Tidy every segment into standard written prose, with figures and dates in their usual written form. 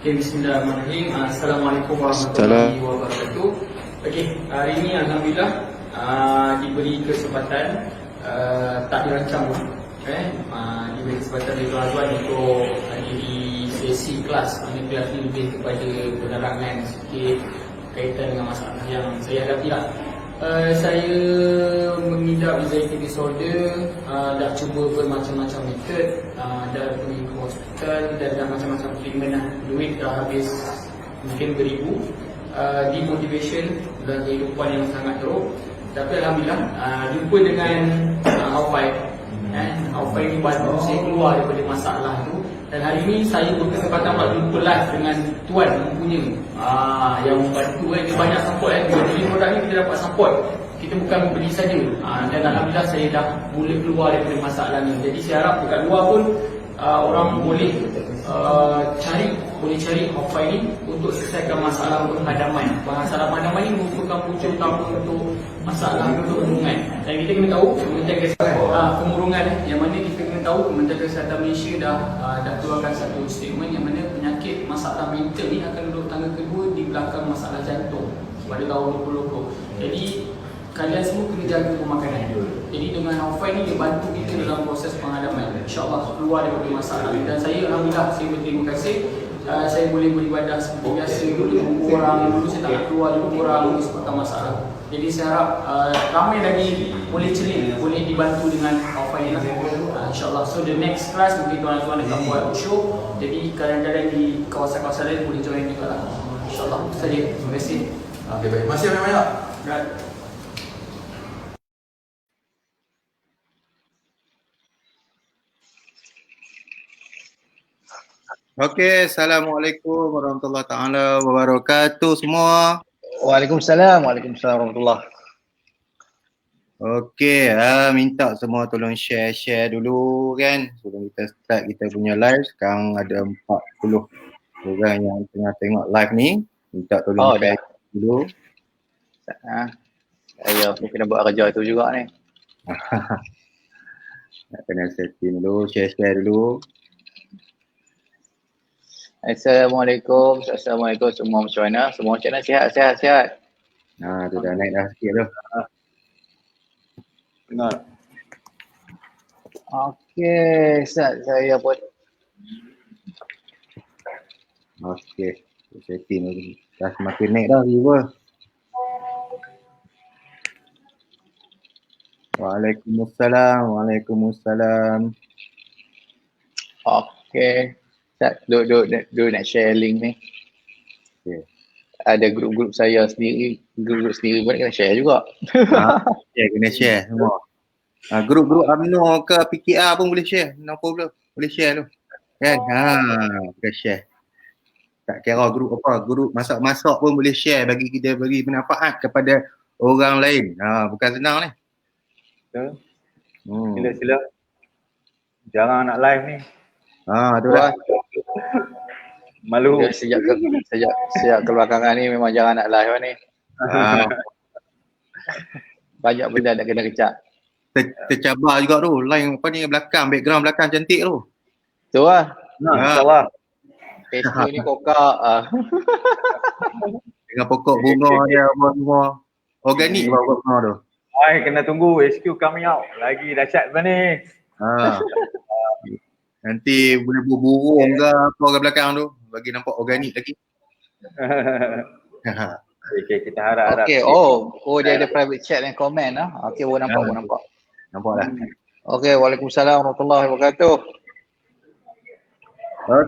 Okay, bismillahirrahmanirrahim. Assalamualaikum warahmatullahi wabarakatuh. Okey, hari ini alhamdulillah diberi kesempatan tak dirancang pun. Diberi kesempatan dari tuan-tuan untuk hadiri sesi kelas. Mana kelas ni lebih kepada penerangan sikit kaitan dengan masalah yang saya hadapi lah. Saya mengidap anxiety disorder, dah cuba bermacam-macam metod, dah pergi ke hospital dan dah macam-macam treatment lah. Duit dah habis mungkin beribu, demotivation dan kehidupan yang sangat teruk. Tapi alhamdulillah jumpa dengan Aufai. Aufai ni bantu saya keluar daripada masalah tu. Dan hari ni saya berkesempatan buat jumpa live dengan Tuan punya yang membantu dia banyak support Jadi produk ni kita dapat support. Kita bukan membeli saja. Dan alhamdulillah saya dah mula keluar daripada masalah ni. Jadi saya harap dekat luar pun orang boleh cari Aufai ni untuk selesaikan masalah penghadaman. Masalah penghadaman ni merupakan punca utama untuk masalah kemurungan. Dan kita kena tahu Kementerian Kesihatan kemurungan yang mana kita kena tahu Kementerian Kesihatan Malaysia dah keluarkan satu statement yang mana penyakit masalah mental ni akan duduk tangga kedua di belakang masalah jantung pada tahun 2020. Jadi kalian semua kena jaga pemakanan. Jadi dengan Aufai ni dia bantu kita dalam proses penghadaman. InsyaAllah keluar daripada masalah. Dan saya alhamdulillah saya berterima kasih. Saya boleh beribadah seperti biasa dulu orang. Dulu saya tak nak keluar dulu orang disebabkan masalah. Jadi saya harap ramai lagi boleh celik, boleh dibantu dengan Aufai ni lah. InsyaAllah. So the next class mungkin tuan-tuan akan buat show. Jadi kadang-kadang di kawasan-kawasan lain boleh join juga lah. InsyaAllah. Itu saja. Terima kasih. Okay, baik. Masih banyak-banyak. Right. Okey, Assalamualaikum warahmatullahi taala wabarakatuh semua. Waalaikumsalam warahmatullahi. Okey, minta semua tolong share dulu kan sebelum kita start kita punya live. Sekarang ada 40 orang yang tengah tengok live ni. Minta tolong share dulu. Saya pun kena buat kerja tu juga ni. Nak kena setting dulu, share dulu. Assalamualaikum semua macam mana? Semua macam mana? Sihat. Tu dah naik dah sikit tu. Benar. Okey, Ustaz, saya pun. Okey, setting dulu. Dah semakin naik dah viewer. Waalaikumsalam. Okey. Ustaz, duk nak share link ni. Okey. Ada grup-grup saya sendiri, grup sendiri pun kena share juga. Kena share semua. Grup-grup UMNO ke PKR pun boleh share. No problem. Boleh share tu. Kan? Kita share. Tak kira grup apa, grup masak-masak pun boleh share bagi kita bagi manfaat kepada orang lain. Bukan senang ni. Betul. Sila. Jarang nak live ni. Tu lah. Malu. Sejak kebelakangan ni memang jarang nak live ni. Banyak benda nak kena kecak. Tercabar juga tu. Line apa ni belakang, background belakang cantik tu. Tu lah. InsyaAllah. Facebook ni kokak. Dengan pokok bunga dia semua. Organik bunga tu. Kena tunggu HQ coming out. Lagi dahsyat apa ni. Nanti boleh burung ke apa ke belakang tu. Bagi nampak organik lagi. Okay, kita harap-harap. Okay, dia ada private chat dan komen lah. Okay, boleh nampak. Nampak dah. Okay, Waalaikumsalam warahmatullahi wabarakatuh.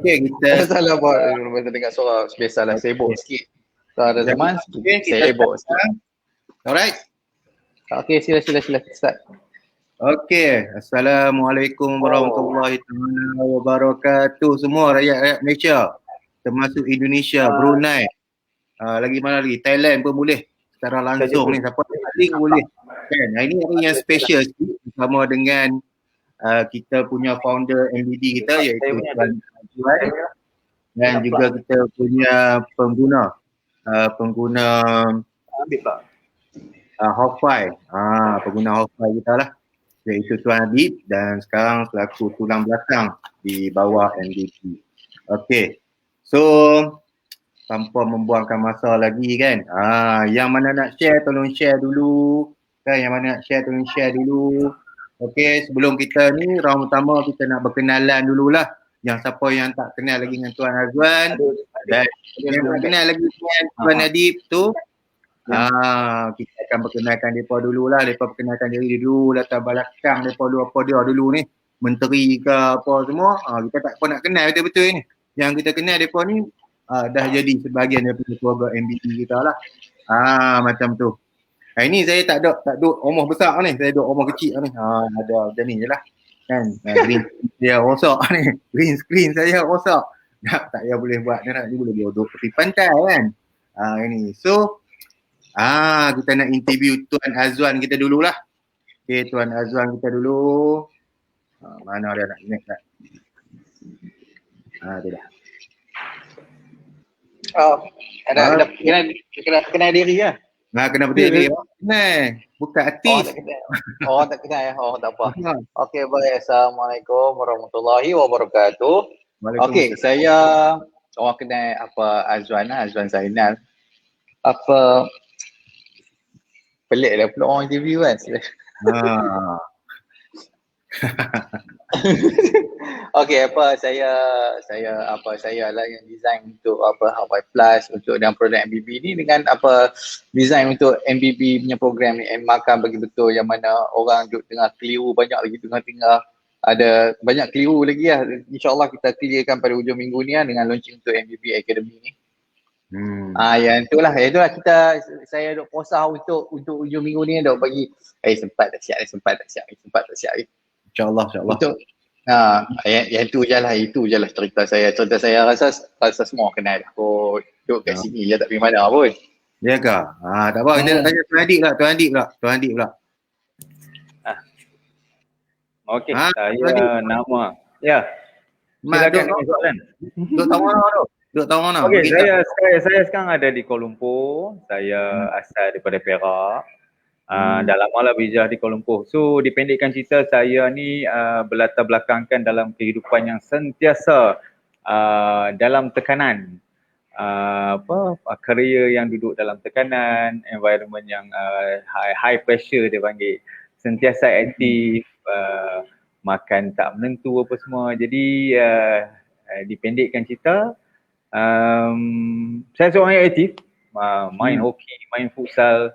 Okay, kita Salah buat dengar suara biasalah sibuk sikit. Tak ada zaman, sibuk sikit. Alright. Okay, sila start. Okey, Assalamualaikum warahmatullahi wabarakatuh semua rakyat Malaysia, termasuk Indonesia, Brunei, lagi mana lagi, Thailand pun boleh secara langsung ni, siapa link boleh kan. Ini yang special sikit bersama dengan kita punya founder MBD kita iaitu Tuan Juan, dan juga kita punya pengguna Aufai, pengguna Aufai kita lah, iaitu Tuan Habib, dan sekarang selaku tulang belakang di bawah MDP. Okey. So tanpa membuangkan masa lagi kan. Yang mana nak share tolong share dulu. Kan, yang mana nak share tolong share dulu. Okey, sebelum kita ni round pertama kita nak berkenalan dululah. Yang siapa yang tak kenal lagi dengan Tuan Azwan dan yang tak kenal lagi dengan Tuan Adib tu, kita akan perkenalkan mereka dululah. Mereka perkenalkan diri dulu, latar belakang mereka dulu, apa dia dulu ni, menteri ke apa semua. Kita tak apa nak kenal betul-betul ni. Yang kita kenal mereka ni dah jadi sebahagian daripada keluarga MBB kita lah. Macam tu. Ini saya tak duduk rumah besar ni, saya duduk rumah kecil ni. Ada macam ni je lah. Kan, green screen dia rosak ni. Green screen saya rosak. Tak payah boleh buat ni, nak boleh duduk tepi pantai kan. Ini. So, kita nak interview Tuan Azwan kita dululah. Okay, Tuan Azwan kita dulu. Mana dia nak connect tak? Tu dah. Kena diri ya. Kena berdiri. Bukan artis. Tak kenal ya. Tak apa. Okey, baik. Assalamualaikum warahmatullahi wabarakatuh. Okey, saya orang kenal apa Azwan lah, Azwan Zainal. Apa pelik lah pula orang interview kan. Okey, saya lah yang design untuk Hawaii Plus untuk dan produk MBB ni, dengan design untuk MBB punya program ni, makan bagi betul, yang mana orang duduk tengah keliru banyak lagi, tengah-tengah ada banyak keliru lagi lah. InsyaAllah kita clearkan pada hujung minggu ni dengan launching untuk MBB Academy ni. Yang itulah saya duk posah untuk hujung minggu ni, duk bagi sempat tak siap. InsyaAllah. Untuk yang tu je lah cerita saya. Cerita saya rasa semua kenal. Duduk kat sini je, tak pergi mana pun. Ya ke? Tak apa, kita nak tanya Tuan Adik pula. Okey, saya nama. Ya. Silakan soalan. Duduk tahu mana? Okey, saya sekarang ada di Kuala Lumpur. Saya asal daripada Perak. Dah lama lah berhijrah di Kuala Lumpur. So dipendekkan cerita, saya ni berlatar belakangkan dalam kehidupan yang sentiasa dalam tekanan. Career yang duduk dalam tekanan, environment yang high pressure dia panggil. Sentiasa aktif, makan tak menentu apa semua. Jadi dipendekkan cerita, saya seorang yang aktif, main hoki, main futsal.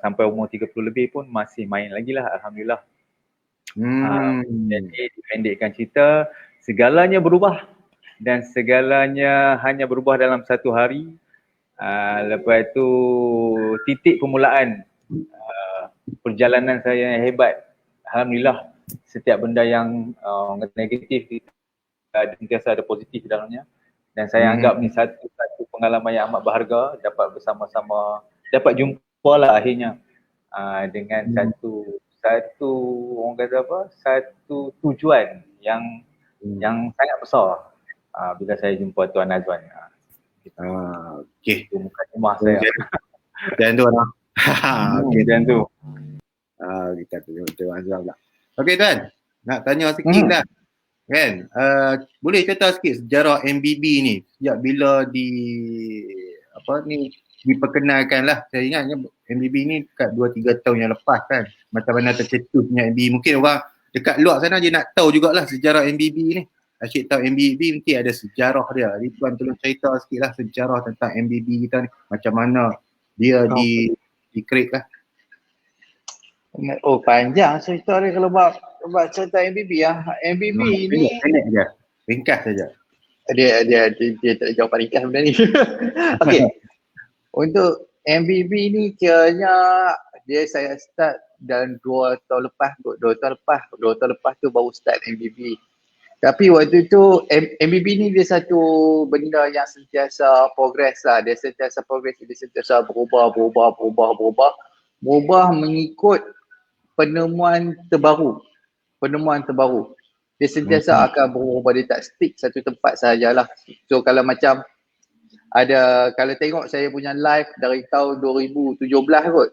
Sampai umur 30 lebih pun masih main lagi lah, Alhamdulillah. Jadi dipendekkan cerita, segalanya berubah dan segalanya hanya berubah dalam satu hari. Lepas tu titik permulaan perjalanan saya yang hebat. Alhamdulillah, setiap benda yang negatif sentiasa ada positif dalamnya. Dan saya anggap ni satu pengalaman yang amat berharga, dapat bersama-sama, dapat jumpa lah akhirnya dengan satu orang kata satu tujuan yang sangat besar bila saya jumpa Tuan Azwan. Okey, itu muka rumah saya. Dan tu lah. Okey, dan tu. Kita tengok Tuan Azwan pula. Okey Tuan, nak tanya sikit dah. Kan? Boleh cerita sikit sejarah MBB ni, sejak bila diperkenalkan lah. Saya ingatnya MBB ni dekat 2-3 tahun yang lepas kan. Macam mana tercetusnya MBB. Mungkin orang dekat luar sana je nak tahu jugalah sejarah MBB ni. Asyik tahu MBB mesti ada sejarah dia. Jadi Tuan tolong cerita sikit lah sejarah tentang MBB kita ni. Macam mana dia di-create lah. Panjang cerita dia kalau buat cerita MBB lah. MBB ni pendek je. Ringkas saja. Dia tak jawab ringkas benda ni. Okey. Untuk MBB ni kiranya saya start dalam 2 tahun lepas tu baru start MBB. Tapi waktu tu MBB ni dia satu benda yang sentiasa progress lah. Dia sentiasa berubah mengikut penemuan terbaru. Dia sentiasa akan berubah, dia tak stick satu tempat sahajalah. So kalau macam kalau tengok saya punya live dari tahun 2017 kot.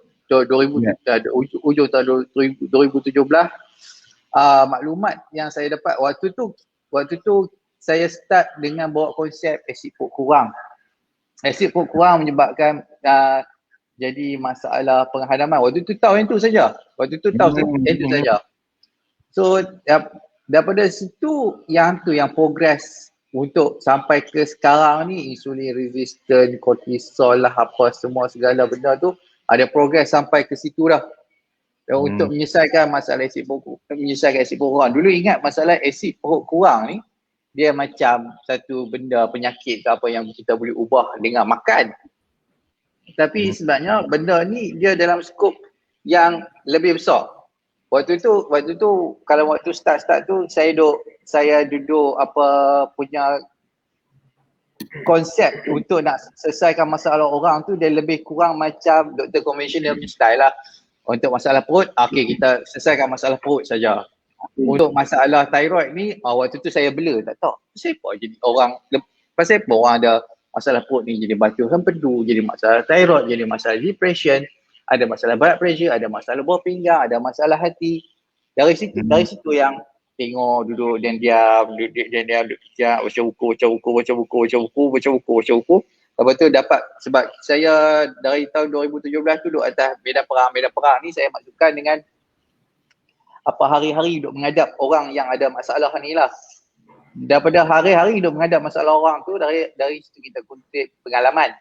Ujung tahun 2017, maklumat yang saya dapat waktu tu saya start dengan bawa konsep acid port kurang. Acid port kurang menyebabkan jadi masalah penghadaman. Waktu tu tahu yang tu saja. Waktu tu tahu yang tu saja. So daripada situ yang progress untuk sampai ke sekarang ni, insulin resistant, kortisol lah, apa semua segala benda tu ada progress sampai ke situ dah. Untuk menyelesaikan masalah asid perut kurang. Dulu ingat masalah asid perut kurang ni dia macam satu benda penyakit ke apa yang kita boleh ubah dengan makan. Tapi sebenarnya benda ni dia dalam skop yang lebih besar. Waktu tu kalau waktu start tu saya duduk apa punya konsep untuk nak selesaikan masalah orang tu dia lebih kurang macam doktor konvensional punya style lah. Untuk masalah perut, okey kita selesaikan masalah perut saja. Untuk masalah thyroid ni, waktu tu saya blur, tak tahu. Pasal apa orang ada masalah perut ni jadi batuk empedu, jadi masalah thyroid, jadi masalah depression, ada masalah blood pressure, ada masalah buah pinggang, ada masalah hati. Dari situ yang tengok duduk dan diam, duduk kejap, baca buku. Lepas tu dapat, sebab saya dari tahun 2017 tu duduk atas medan perang ni saya masukkan dengan apa hari-hari duduk menghadap orang yang ada masalah ni lah. Daripada hari-hari duduk menghadap masalah orang tu, dari situ kita kutip pengalaman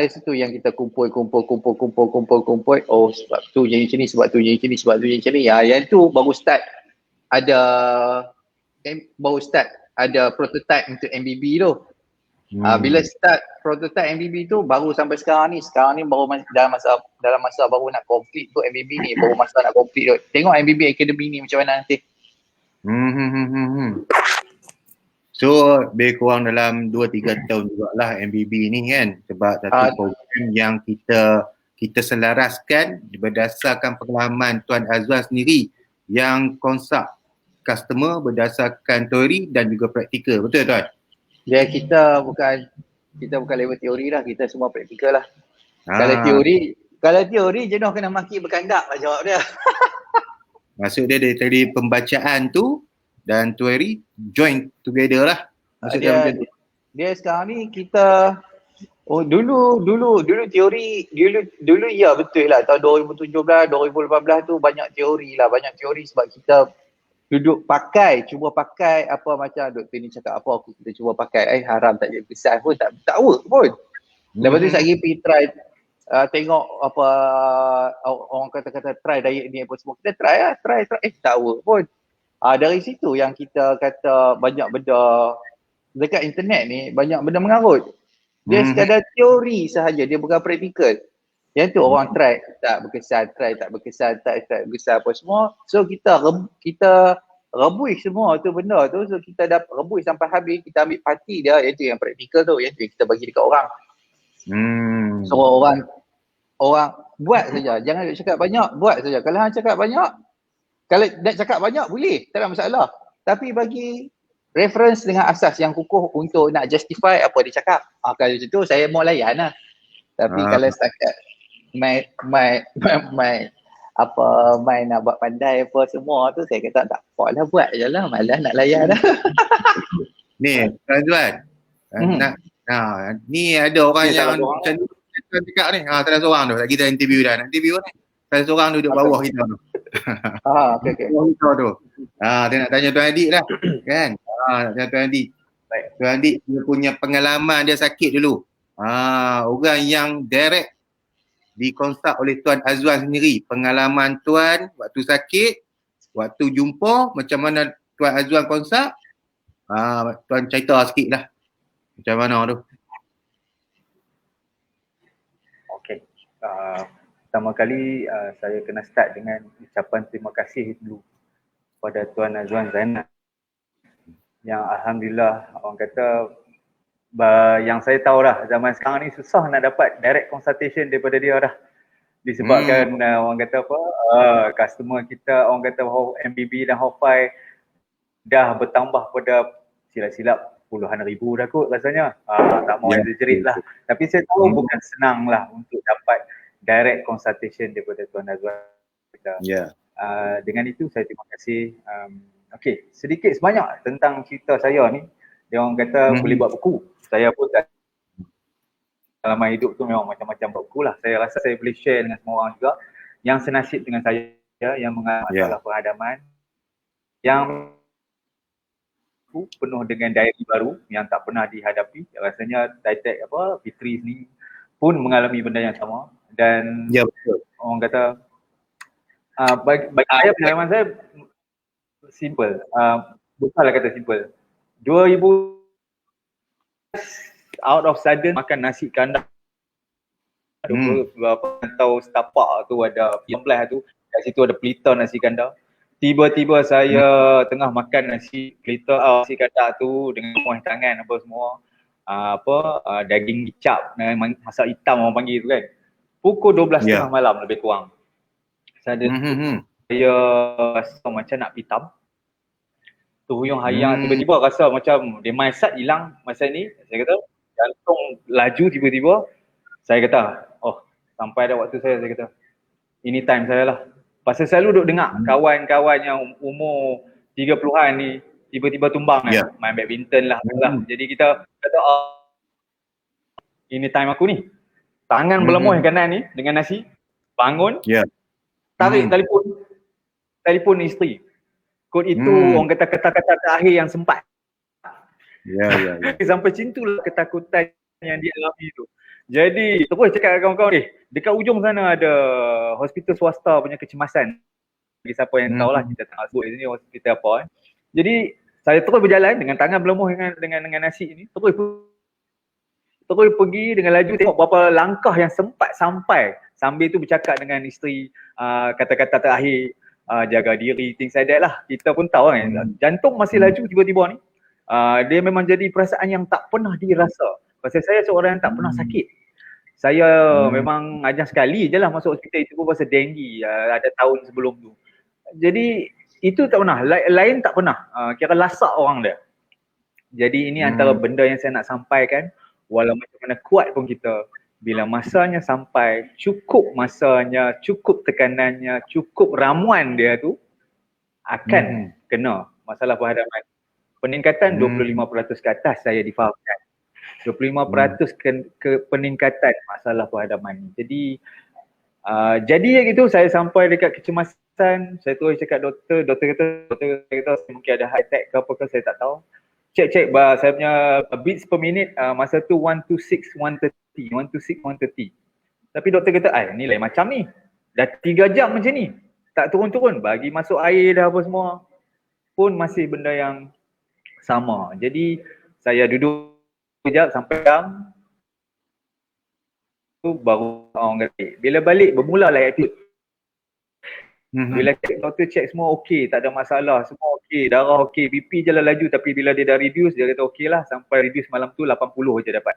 dari situ yang kita kumpul. Oh sebab tu jadi macam ni, sebab tu jadi macam ni. Yang tu baru start ada prototype untuk MBB tu. Bila start prototype MBB tu baru sampai sekarang ni baru dalam masa baru nak complete tu MBB ni, baru masa nak complete tu. Tengok MBB Academy ni macam mana nanti. So lebih kurang dalam 2-3 tahun jugalah MBB ni kan, sebab satu program yang kita selaraskan berdasarkan pengalaman Tuan Azwan sendiri yang konsep customer berdasarkan teori dan juga praktikal. Betul Tuan? Ya, kita bukan level teori lah, kita semua praktikal lah. Kalau teori jenuh kena maki berkandak lah jawab dia. Maksud dia dari pembacaan tu dan teori join together lah. Maksudnya macam tu. Dia sekarang ni kita dulu teori dulu ya betul lah tahun 2017 2018 tu banyak teori sebab kita duduk cuba pakai apa macam doktor ni cakap apa kita cuba pakai, haram tak jadi besar pun tak work pun. Lepas tu saya pergi try tengok apa orang kata try diet ni apa semua, kita try tak work pun. Dari situ yang kita kata banyak benda dekat internet ni, banyak benda mengarut. Dia sekadar teori sahaja, dia bukan praktikal. Yang tu orang try tak berkesan apa semua. So kita rebus semua tu benda tu. So kita dah rebus sampai habis, kita ambil parti dia, iaitu yang praktikal tu, iaitu yang kita bagi dekat orang. So orang buat saja, jangan cakap banyak, buat saja. Kalau hang cakap banyak, kalau nak cakap banyak boleh, tak ada masalah. Tapi bagi reference dengan asas yang kukuh untuk nak justify apa dia cakap. Kalau macam tu saya mau layan lah. Tapi kalau setakat main nak buat pandai apa semua tu, saya kata tak apa lah, buat je lah, malas nak layan dah. Ni Tuan, ni ada orang yang macam ni cakap ni, salah seorang tu, kita interview dah, nak interview ni salah seorang duduk bawah kita tu. Okay. Dia nak tanya Tuan Adik lah kan. Nak tanya Tuan Adik. Tuan Adik dia punya pengalaman dia sakit dulu. Orang yang direct dikonsult oleh Tuan Azwan sendiri, pengalaman Tuan waktu sakit, waktu jumpa, macam mana Tuan Azwan konsult. Tuan cerita sikit lah macam mana tu. Okay. Pertama kali saya kena start dengan ucapan terima kasih dulu kepada Tuan Azwan Zainal, yang alhamdulillah orang kata yang saya tahu dah zaman sekarang ni susah nak dapat direct consultation daripada dia dah, disebabkan orang kata apa, customer kita orang kata MBB dan Hofai dah bertambah pada silap-silap puluhan ribu dah kot rasanya. Tak mau exaggerate lah, tapi saya tahu bukan senang lah untuk dapat direct consultation daripada Tuan Azwan kita. Dengan itu saya terima kasih Okey, sedikit sebanyak tentang cerita saya ni. Dia orang kata boleh buat buku. Saya pun tak, pengalaman hidup tu memang macam-macam buat buku lah. Saya rasa saya boleh share dengan semua orang juga yang senasib dengan saya, yang mengalami masalah peradaban, yang penuh dengan diary baru yang tak pernah dihadapi. Rasanya Titek Fitri ni pun mengalami benda yang sama. Dan betul. orang kata bagi saya, pengalaman saya simple. Bukanlah kata simple. 2000 out of sudden makan nasi kandar. 20 atau setapak tu ada 15 tu, kat situ ada pelita nasi kandar. Tiba-tiba saya tengah makan nasi pelita nasi kandar tu dengan muah tangan apa semua. Daging kicap, masak hitam orang panggil tu kan. Pukul 12.30 malam lebih kurang. Saya rasa macam nak pitam. Tuhuyung hayang, tiba-tiba rasa macam dia mindset hilang masa ni. Saya kata jantung laju tiba-tiba. Saya kata, sampai dah waktu saya kata ini time saya lah. Pasal selalu duk dengar kawan-kawan yang umur 30-an ni tiba-tiba tumbang kan, main badminton lah. Jadi kita kata ini time aku ni. Tangan berlemuh yang kanan ni dengan nasi, bangun, tarik telefon isteri. Kod itu orang kata kata-kata terakhir yang sempat. Sampai cintulah ketakutan yang dia alami tu. Jadi terus cakap dengan kawan-kawan, dekat ujung sana ada hospital swasta punya kecemasan. Bagi siapa yang tahulah, kita tak sebut di sini hospital apa kan. Jadi saya terus berjalan dengan tangan berlemuh dengan nasi ni, terus pergi dengan laju, tengok berapa langkah yang sempat sampai. Sambil tu bercakap dengan isteri, kata-kata terakhir, jaga diri, things like that lah. Kita pun tahu kan, jantung masih laju tiba-tiba ni. Dia memang jadi perasaan yang tak pernah dirasa. Pasal saya seorang yang tak pernah sakit. Saya memang ajar sekali je lah masuk hospital, itu pun pasal denggi, ada tahun sebelum tu. Jadi itu tak pernah, lain tak pernah, kira lasak orang dia. Jadi ini antara benda yang saya nak sampaikan, walau macam mana kuat pun kita, bila masanya sampai, cukup masanya, cukup tekanannya, cukup ramuan dia tu, akan kena masalah perhadapan. Peningkatan 25% ke atas saya difahamkan. 25% ke peningkatan masalah perhadapan ni. Jadi gitu saya sampai dekat kecemasan, saya terus cakap doktor kata mungkin ada heart attack ke apa ke, saya tak tahu. Cek saya punya beats per minute masa tu 126 130. Tapi doktor kata ni lain macam ni. Dah 3 jam macam ni. Tak turun-turun, bagi masuk air dah apa semua pun masih benda yang sama. Jadi saya duduk sekejap sampai jam tu baru orang kata. Bila balik bermula lah attitude. Bila doktor check semua okey, tak ada masalah, semua okey, darah okey, BP je lah laju, tapi bila dia dah reduce, dia kata okey lah, sampai reduce malam tu 80 je dapat.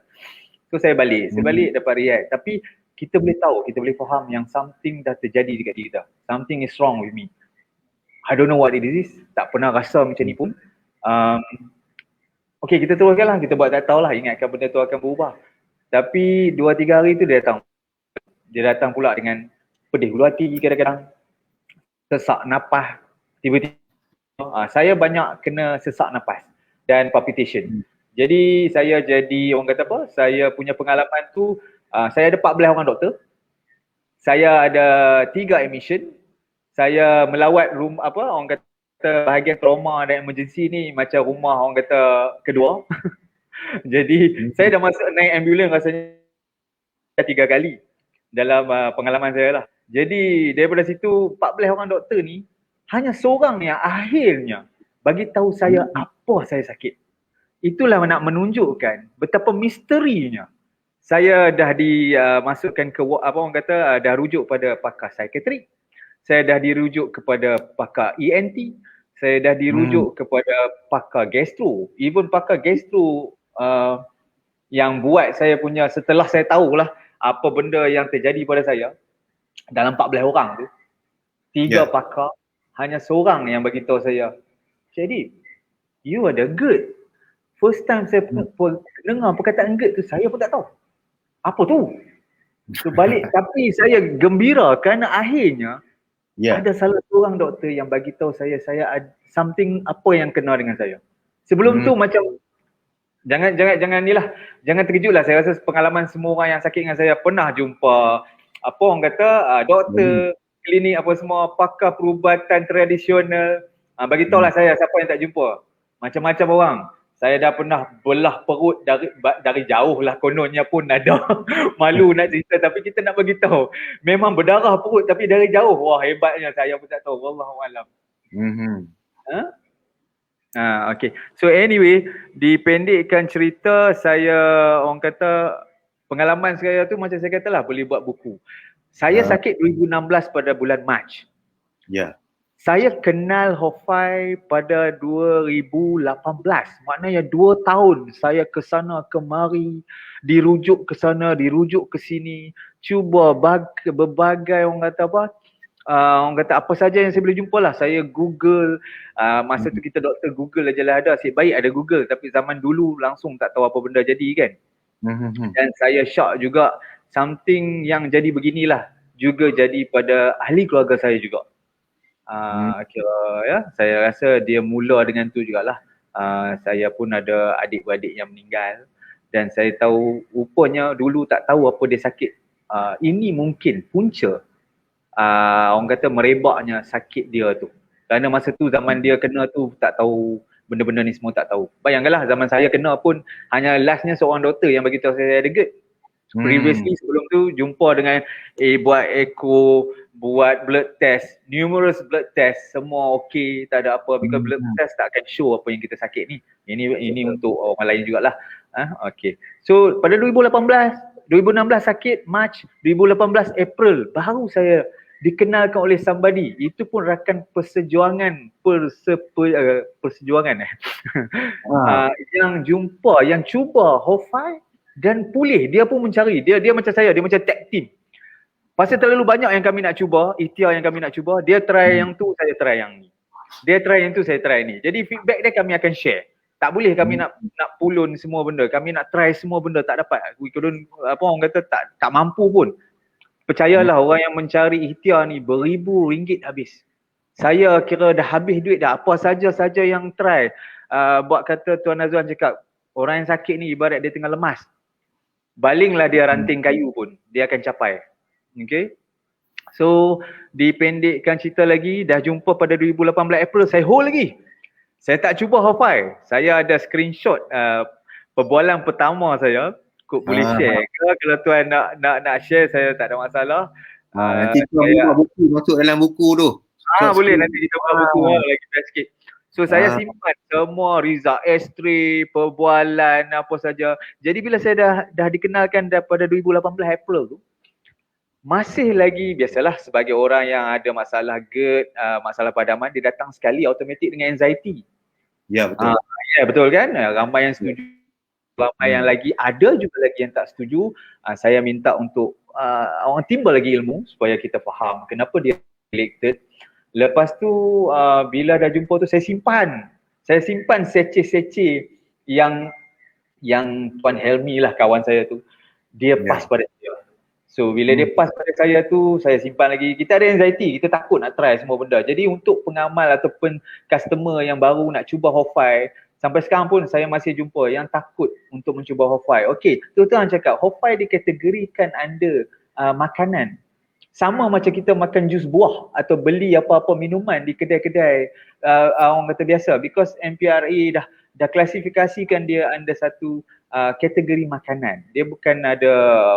So saya balik dapat react. Tapi kita boleh tahu, kita boleh faham yang something dah terjadi dekat diri kita. Something is wrong with me. I don't know what it is, tak pernah rasa macam ni pun. Okey, kita teruskan lah, kita buat tak tahulah, ingatkan benda tu akan berubah. Tapi 2-3 hari tu dia datang pula dengan pedih hulu hati kadang-kadang, sesak napas tiba-tiba. Saya banyak kena sesak napas dan palpitation. Jadi saya jadi orang kata apa, saya punya pengalaman tu, saya ada 14 orang doktor. Saya ada 3 admission. Saya melawat orang kata bahagian trauma dan emergency ni macam rumah orang kata kedua. Jadi saya dah masuk naik ambulans rasanya 3 kali dalam pengalaman saya lah. Jadi daripada situ 14 orang doktor ni hanya seorang yang akhirnya bagi tahu saya apa saya sakit. Itulah nak menunjukkan betapa misterinya. Saya dah dimasukkan ke orang kata dah rujuk pada pakar psikiatrik. Saya dah dirujuk kepada pakar ENT. Saya dah dirujuk kepada pakar gastro. Even pakar gastro yang buat saya punya, setelah saya tahulah apa benda yang terjadi pada saya, dalam 14 orang tu, 3 pakar, hanya seorang yang bagi tahu saya, jadi you ada GERD. First time saya dengar perkataan GERD tu, saya pun tak tahu apa tu. So balik, tapi saya gembira kerana akhirnya Ya. Ada salah seorang doktor yang bagi tahu saya ada something apa yang kena dengan saya. Sebelum tu macam jangan terkejutlah. Saya rasa pengalaman semua orang yang sakit dengan saya pernah jumpa apa orang kata doktor, klinik apa semua, pakar perubatan tradisional. Bagi tahulah saya siapa yang tak jumpa. Macam-macam orang. Saya dah pernah belah perut dari jauh lah, kononnya pun ada. Malu nak cerita tapi kita nak bagi tahu. Memang berdarah perut tapi dari jauh. Wah, hebatnya, saya pun tak tahu. Wallahualam. Okay. So anyway, dipendekkan cerita, saya orang kata pengalaman saya tu macam saya kata lah, boleh buat buku. Saya sakit 2016 pada bulan Mac. Ya. Saya kenal Hofai pada 2018. Maknanya 2 tahun saya ke sana kemari, dirujuk ke sana, dirujuk ke sini, cuba berbagai orang kata apa, orang kata apa saja yang saya boleh jumpa lah. Saya Google, masa tu kita doktor Google aja lah ada. Asyik baik ada Google, tapi zaman dulu langsung tak tahu apa benda jadi kan. Dan saya shock juga, something yang jadi beginilah juga jadi pada ahli keluarga saya juga. Ya, saya rasa dia mula dengan tu jugalah. Saya pun ada adik-beradik yang meninggal dan saya tahu rupanya dulu tak tahu apa dia sakit. Ini mungkin punca orang kata merebaknya sakit dia tu. Kerana masa tu zaman dia kena tu tak tahu benda-benda ni semua, tak tahu. Bayangkanlah zaman saya kena pun hanya lastnya seorang doktor yang bagi tahu saya ada GERD. Previously sebelum tu jumpa dengan buat echo, buat blood test, numerous blood test, semua okey, tak ada apa, because blood test tak akan show apa yang kita sakit ni. Ini untuk orang lain jugalah. Okey. So pada 2016 sakit Mac, 2018 April baru saya dikenalkan oleh somebody. Itu pun rakan persejuangan yang cuba Hofai dan pulih. Dia pun mencari, dia macam saya, dia macam tag team. Pasal terlalu banyak yang kami nak cuba, ikhtiar yang kami nak cuba, dia try yang tu, saya try yang ni. Dia try yang tu, saya try ni. Jadi feedback dia kami akan share. Tak boleh kami nak pulun semua benda, kami nak try semua benda, tak dapat. Orang kata tak mampu pun. Percayalah, orang yang mencari ikhtiar ni beribu ringgit habis. Saya kira dah habis duit dah, apa saja yang try. Buat kata Tuan Azwan cakap, orang yang sakit ni ibarat dia tengah lemas. Balinglah dia ranting kayu pun, dia akan capai. Okay. So dipendekkan cerita lagi, dah jumpa pada 2018 April, saya hold lagi. Saya tak cuba Hofai. Saya ada screenshot perbualan pertama saya. Boleh share ke? Kalau tuan nak share, saya tak ada masalah. Nanti tuan buat buku, masuk dalam buku tu. Boleh nanti kita buat buku lagi best sikit. So saya simpan semua result X-ray, perbualan apa saja. Jadi bila saya dah dikenalkan daripada 2018 April tu, masih lagi biasalah sebagai orang yang ada masalah GERD, masalah padaman, dia datang sekali automatik dengan anxiety. Ya betul. Ya betul kan? Ramai yang setuju, ramai yang lagi, ada juga lagi yang tak setuju. Saya minta untuk orang timbul lagi ilmu supaya kita faham kenapa dia related. Lepas tu bila dah jumpa tu saya simpan seceh-seceh yang Tuan Helmi lah kawan saya tu, dia pass pada dia. So bila dia pass pada saya tu, saya simpan lagi. Kita ada anxiety, kita takut nak try semua benda. Jadi untuk pengamal ataupun customer yang baru nak cuba Hofai, sampai sekarang pun saya masih jumpa yang takut untuk mencuba Hofai. Okey, tuan-tuan cakap Hofai dikategorikan under makanan. Sama macam kita makan jus buah atau beli apa-apa minuman di kedai-kedai orang kata biasa, because MPRA dah klasifikasikan dia under satu kategori makanan. Dia bukan ada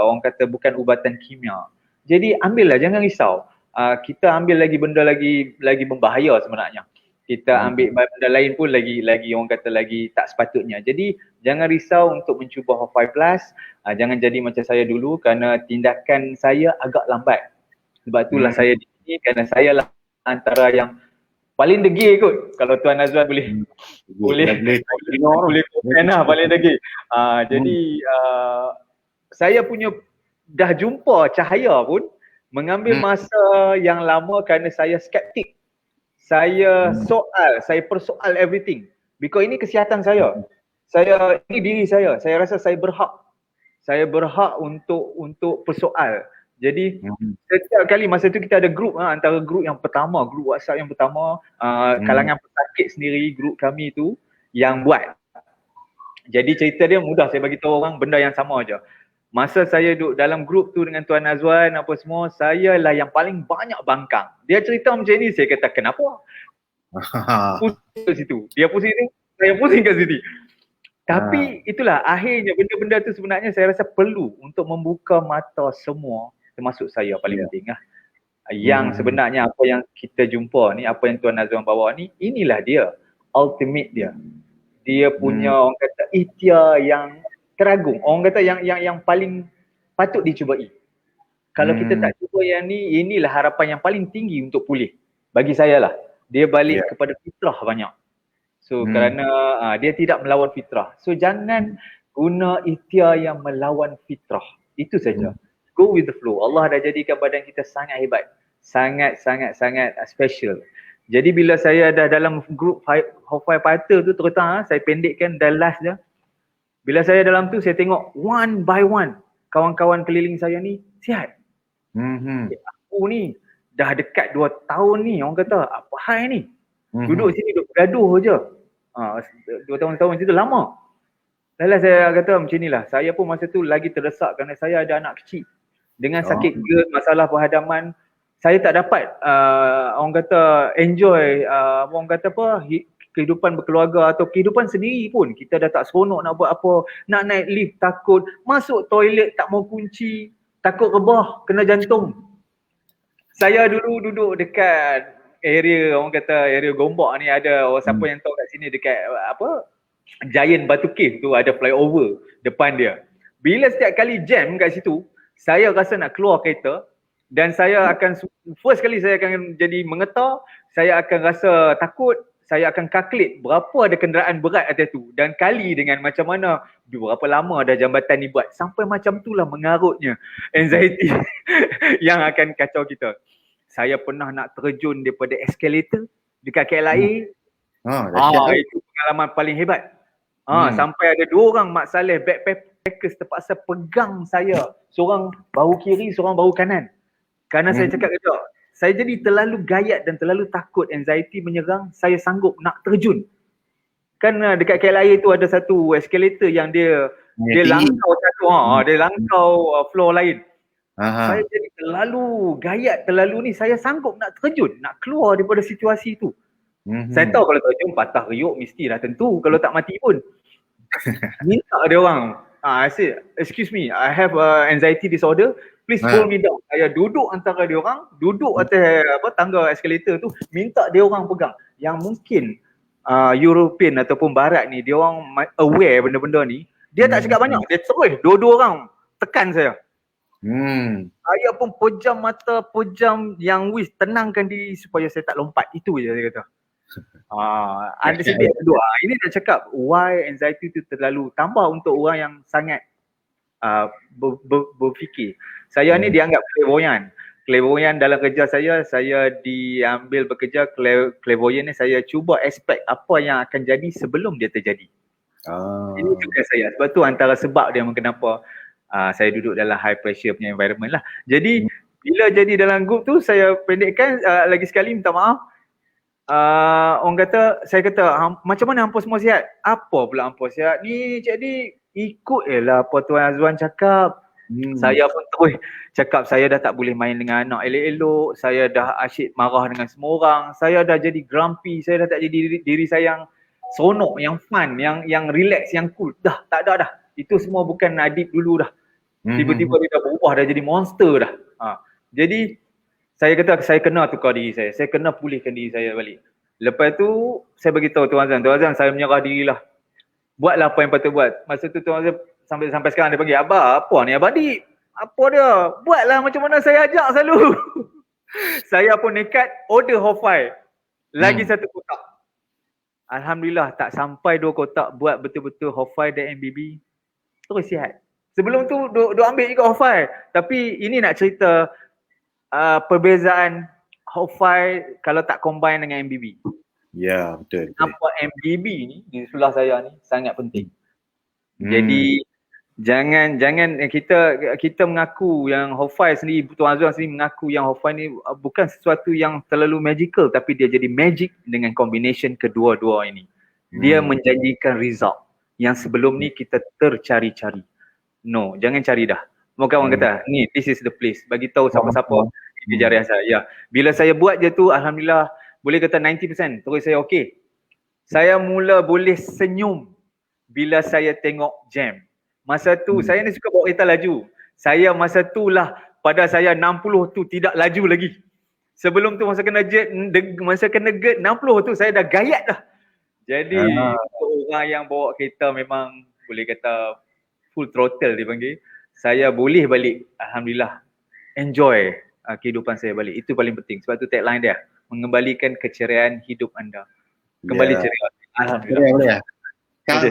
orang kata bukan ubatan kimia. Jadi ambillah, jangan risau. Kita ambil lagi benda lagi membahaya sebenarnya. Kita ambil benda lain pun lagi orang kata lagi tak sepatutnya. Jadi jangan risau untuk mencuba Hofai Plus. Jangan jadi macam saya dulu, kerana tindakan saya agak lambat. Sebab itulah saya di sini, kerana saya lah antara yang paling degil kot. Kalau Tuan Azwan boleh komen lah, paling degil. Jadi saya punya dah jumpa cahaya pun mengambil masa yang lama kerana saya skeptik. Saya persoal everything. Because ini kesihatan saya. Ini diri saya. Saya rasa saya berhak. Saya berhak untuk persoal. Jadi setiap kali masa tu kita ada grup antara grup yang pertama, grup WhatsApp yang pertama, kalangan pesakit sendiri, grup kami tu yang buat. Jadi cerita dia mudah, saya bagi tahu orang benda yang sama aja. Masa saya duduk dalam grup tu dengan Tuan Azwan apa semua, saya lah yang paling banyak bangkang. Dia cerita macam ni, saya kata kenapa? Pusing kat situ. Dia pusing tu, saya pusing kat situ. Tapi itulah akhirnya benda-benda tu sebenarnya saya rasa perlu untuk membuka mata semua, termasuk saya paling penting lah. Yang sebenarnya apa yang kita jumpa ni, apa yang Tuan Azwan bawa ni, inilah dia, ultimate dia. Dia punya orang kata ikhtiar yang teragung. Orang kata yang paling patut dicubai. Kalau kita tak cuba yang ni, inilah harapan yang paling tinggi untuk pulih. Bagi saya lah. Dia balik kepada fitrah banyak. So kerana dia tidak melawan fitrah. So jangan guna ikhtiar yang melawan fitrah. Itu saja. Go with the flow. Allah dah jadikan badan kita sangat hebat. Sangat special. Jadi bila saya dah dalam grup Hawfai Fighter tu terutama, saya pendekkan dah last je. Bila saya dalam tu, saya tengok one by one kawan-kawan keliling saya ni sihat. Aku ni dah dekat 2 tahun ni, orang kata apa hal ni? Duduk sini duduk gaduh je. 2 tahun situ lama. Lalu saya kata macam inilah, saya pun masa tu lagi terdesak kerana saya ada anak kecil. Dengan sakit GERD, masalah perhadaman, saya tak dapat orang kata enjoy orang kata apa, kehidupan berkeluarga atau kehidupan sendiri pun. Kita dah tak seronok nak buat apa, nak naik lift takut, masuk toilet tak mau kunci, takut rebah, kena jantung. Saya dulu duduk dekat area, orang kata area Gombak ni, ada orang siapa yang tahu kat sini dekat apa, Giant Batu Cave tu ada flyover depan dia. Bila setiap kali jam kat situ, saya rasa nak keluar kereta dan saya akan, first kali saya akan jadi mengetar, saya akan rasa takut, saya akan calculate berapa ada kenderaan berat atas tu dan kali dengan macam mana, berapa lama dah jambatan ni buat, sampai macam itulah mengarutnya anxiety yang akan kacau kita. Saya pernah nak terjun daripada escalator dekat KLIA. Itu pengalaman paling hebat. Sampai ada 2 orang Mak Saleh backpackers terpaksa pegang saya. Seorang bahu kiri, seorang bahu kanan. Kerana saya cakap kata, saya jadi terlalu gayat dan terlalu takut, anxiety menyerang, saya sanggup nak terjun. Kan dekat KLIA tu ada satu escalator yang dia langkau satu, dia langkau floor lain. Saya jadi terlalu gayat, terlalu ni, saya sanggup nak terjun, nak keluar daripada situasi tu. Saya tahu kalau terjun patah riuk mesti dah tentu, kalau tak mati pun. Minta dia orang, I say, excuse me, I have anxiety disorder, please hold me down. Saya duduk antara dia orang, duduk atas tangga escalator tu, minta dia orang pegang. Yang mungkin European ataupun Barat ni, dia orang aware benda-benda ni, dia tak cakap banyak, dia terus 2 orang tekan saya. Saya pun pejam mata, pejam yang tenangkan diri supaya saya tak lompat. Itu je saya kata. Ada sedikit kedua. Ini nak cakap why anxiety tu terlalu tambah untuk orang yang sangat berfikir. Saya ni dianggap clairvoyant. Clairvoyant dalam kerja saya diambil bekerja clairvoyant ni, saya cuba expect apa yang akan jadi sebelum dia terjadi. Ini juga saya. Sebab tu antara sebab dia kenapa saya duduk dalam high pressure punya environment lah. Jadi bila jadi dalam group tu, saya pendekkan lagi sekali minta maaf. Orang kata, saya kata macam mana hampa semua sihat? Apa pula hampa sihat? Ni jadi ikut lah apa Tuan Azwan cakap. Saya pun terus cakap saya dah tak boleh main dengan anak elok-elok. Saya dah asyik marah dengan semua orang. Saya dah jadi grumpy. Saya dah tak jadi diri saya yang seronok, yang fun, yang relax, yang cool. Dah tak ada dah. Itu semua bukan Nadib dulu dah. Tiba-tiba dia dah berubah, dah jadi monster dah. Jadi saya kata saya kena tukar diri saya. Saya kena pulihkan diri saya balik. Lepas tu saya beritahu Tuan Azwan, saya menyerah dirilah. Buatlah apa yang patut buat. Masa tu Tuan Azwan sampai sekarang dia panggil, Abah, apa ni Abah Dip? Apa dia? Buatlah macam mana saya ajak selalu. Saya pun nekat order Hawfai. Lagi 1 kotak. Alhamdulillah tak sampai 2 kotak buat betul-betul Hawfai dan MBB. Terus sihat. Sebelum tu duk ambil juga Hawfai. Tapi ini nak cerita perbezaan Hawfai kalau tak combine dengan MBB. Ya, betul. Nampak MBB ni di sebelah saya ni sangat penting. Jadi Jangan kita mengaku yang Hofai sendiri, Tuan Azwan sendiri mengaku yang Hofai ni bukan sesuatu yang terlalu magical, tapi dia jadi magic dengan combination kedua-dua ini. Dia menjanjikan result yang sebelum ni kita tercari-cari. No, jangan cari dah. Maka orang kata, ni this is the place. Bagi tahu siapa-siapa ini jariah saya. Ya. Bila saya buat je tu, alhamdulillah boleh kata 90% terus saya okey. Saya mula boleh senyum bila saya tengok jam. Masa tu saya ni suka bawa kereta laju. Saya masa tu lah pada saya 60 tu tidak laju lagi. Sebelum tu masa kena gate 60 tu saya dah gayat dah. Jadi orang yang bawa kereta memang boleh kata full throttle dipanggil. Saya boleh balik, alhamdulillah, enjoy kehidupan saya balik. Itu paling penting. Sebab tu tagline dia, mengembalikan keceriaan hidup anda. Kembali ceria. Alhamdulillah. Kang.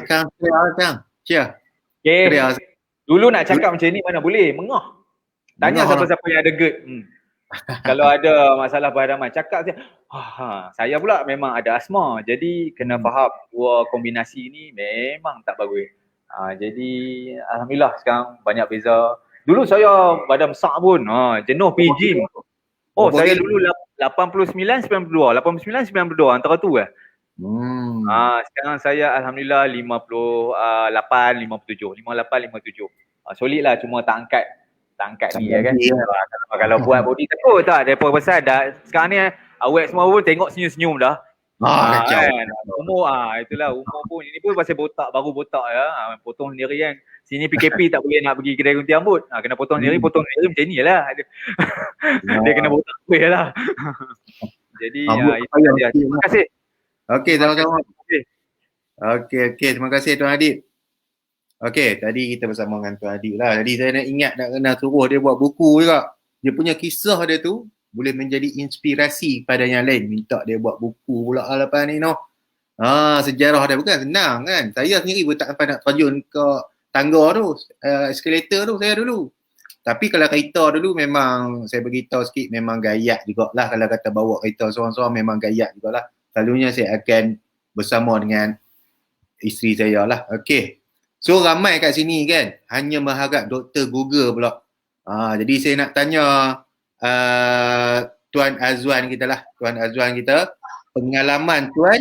Cia. Okay. Dulu nak cakap macam ni mana boleh, mengah. Tanya siapa-siapa yang ada GERD. Kalau ada masalah padaman, cakap saja. Saya pula memang ada asma. Jadi kena faham dua kombinasi ni memang tak bagus. Jadi alhamdulillah sekarang banyak beza. Dulu saya badan besar pun, jenuh pergi gym. Saya dulu 89, 92 antara tu lah. Sekarang saya alhamdulillah 58, 57. Solid lah, cuma tak angkat ni ya kan. Kalau buat body takut tak, daripada pasal dah sekarang ni awet semua pun tengok senyum-senyum dah. Kan. Itulah umur pun, ini pun pasal baru botak ya. Potong sendiri kan. Sini PKP tak boleh nak pergi kedai gunting rambut. Kena potong sendiri macam ni lah. Dia kena botak lah. Jadi itu dia. Terima kasih. Okey, sama-sama. Okey, terima kasih Tuan Adib. Okey, tadi kita bersama dengan Tuan Adib lah. Jadi saya nak kena suruh dia buat buku juga. Dia punya kisah dia tu boleh menjadi inspirasi kepada yang lain. Minta dia buat buku pula lepas ni sejarah dia bukan senang kan. Saya sendiri pun tak sampai nak terjun ke tangga tu, eskalator tu saya dulu. Tapi kalau kereta dulu memang saya beritahu sikit memang gayat jugalah. Kalau kata bawa kereta seorang-seorang memang gayat jugalah. Selalunya saya akan bersama dengan isteri saya lah. Okey. So ramai kat sini kan hanya mengharap Dr. Google pula. Jadi saya nak tanya Tuan Azwan kita lah. Tuan Azwan kita, pengalaman Tuan,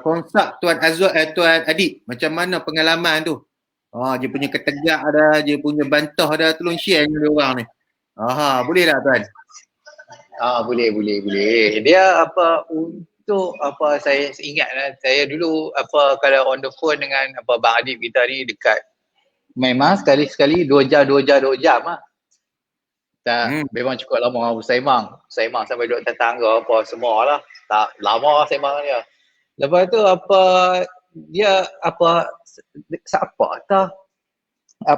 konsep Tuan Azwan, Tuan Adib, macam mana pengalaman tu? Dia punya ketegak ada, dia punya bantah ada, tolong share dengan dia orang ni. Boleh tak Tuan? Boleh. Dia untuk saya ingat lah, saya dulu kalau on the phone dengan Bang Adib kita ni dekat, memang sekali-sekali 2 jam lah. Memang cukup lama Saimang sampai duduk tetangga semua lah. Tak lama Saimang dia. Lepas tu dia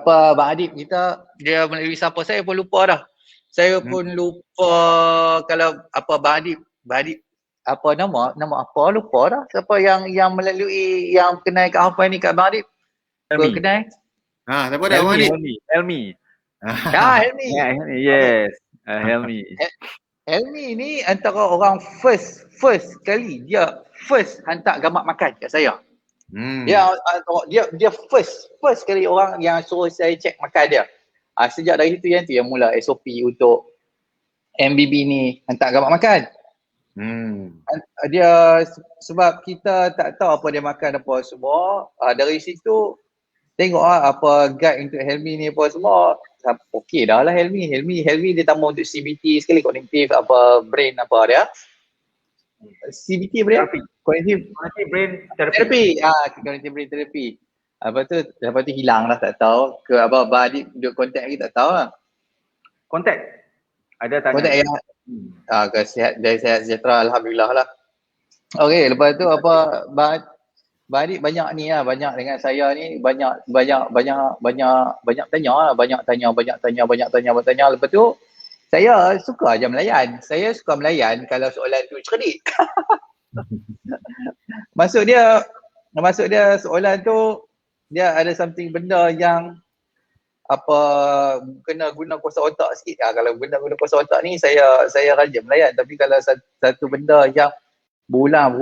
Bang Adib kita, dia melalui siapa saya pun lupa dah. Saya pun lupa kalau Bang Adib nama apa lupa dah. Siapa yang melalui yang kenal kat Hafai ni kat Bang Adib? Kenal? Siapa dah Bang Adib? Helmi. Helmi. Yes. Helmi. Helmi ni antara orang first kali dia hantar gamak makan kat saya. Dia first kali orang yang suruh saya cek makan dia. Sejak dari situ yang mula SOP untuk MBB ni hantar gamak makan. Dia sebab kita tak tahu apa dia makan apa semua. Dari situ tengok apa guide untuk Helmi ni apa semua. Okey dah lah Helmi dia tambah untuk CBT sekali, kognitif brain dia. CBT brain? Cognitive brain therapy. Cognitive brain therapy. Lepas tu hilang lah, tak tahu. Ke Abang Adib duduk kontak lagi tak tahu lah. Kontak? Ada tanya. Kontak ya. Dari sihat sejahtera, alhamdulillah lah. Okey, lepas tu Bang Adib banyak ni lah, banyak dengan saya ni, banyak tanya lah, banyak tanya. Lepas tu saya suka je melayan. Saya suka melayan kalau soalan tu cerdik. Maksud dia soalan tu dia ada something benda yang kena guna kuasa otak sikit. Kalau guna kuasa otak ni saya rajin melayan, tapi kalau satu benda yang berulang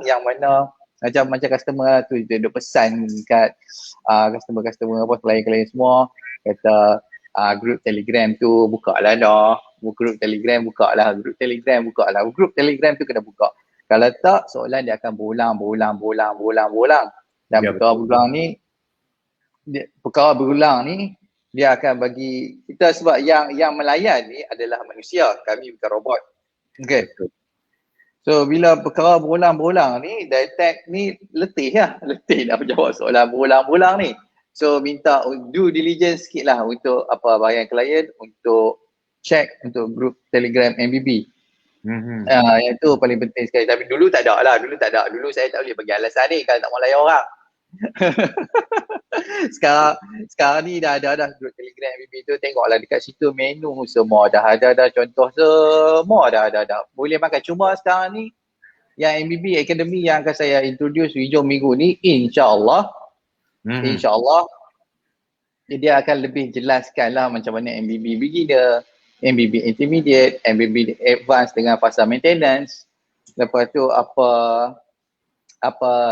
yang mana Macam customer tu dia pesan kat customer apa klien-klien semua kata group Telegram tu buka lah dah. Group Telegram buka lah. Group Telegram tu kena buka. Kalau tak soalan dia akan berulang. Dan perkara berulang ni dia akan bagi kita, sebab yang melayan ni adalah manusia, kami bukan robot. Okay. So bila perkara berulang-berulang ni, Diatech ni letih nak menjawab soalan berulang-berulang ni. So minta due diligence sikit lah untuk bahagian klien untuk check untuk group Telegram MBB. Yang tu paling penting sekali. Tapi dulu tak ada lah. Dulu saya tak boleh bagi alasan ni kalau tak mau layan orang. sekarang ni dah ada group Telegram MBB tu, tengoklah dekat situ menu semua dah ada contoh semua dah ada. Boleh makan. Cuma sekarang ni yang MBB Academy yang akan saya introduce hujung minggu ni, insya-Allah dia akan lebih jelaskan lah macam mana MBB beginner, MBB intermediate, MBB advanced dengan fasa maintenance. Lepas tu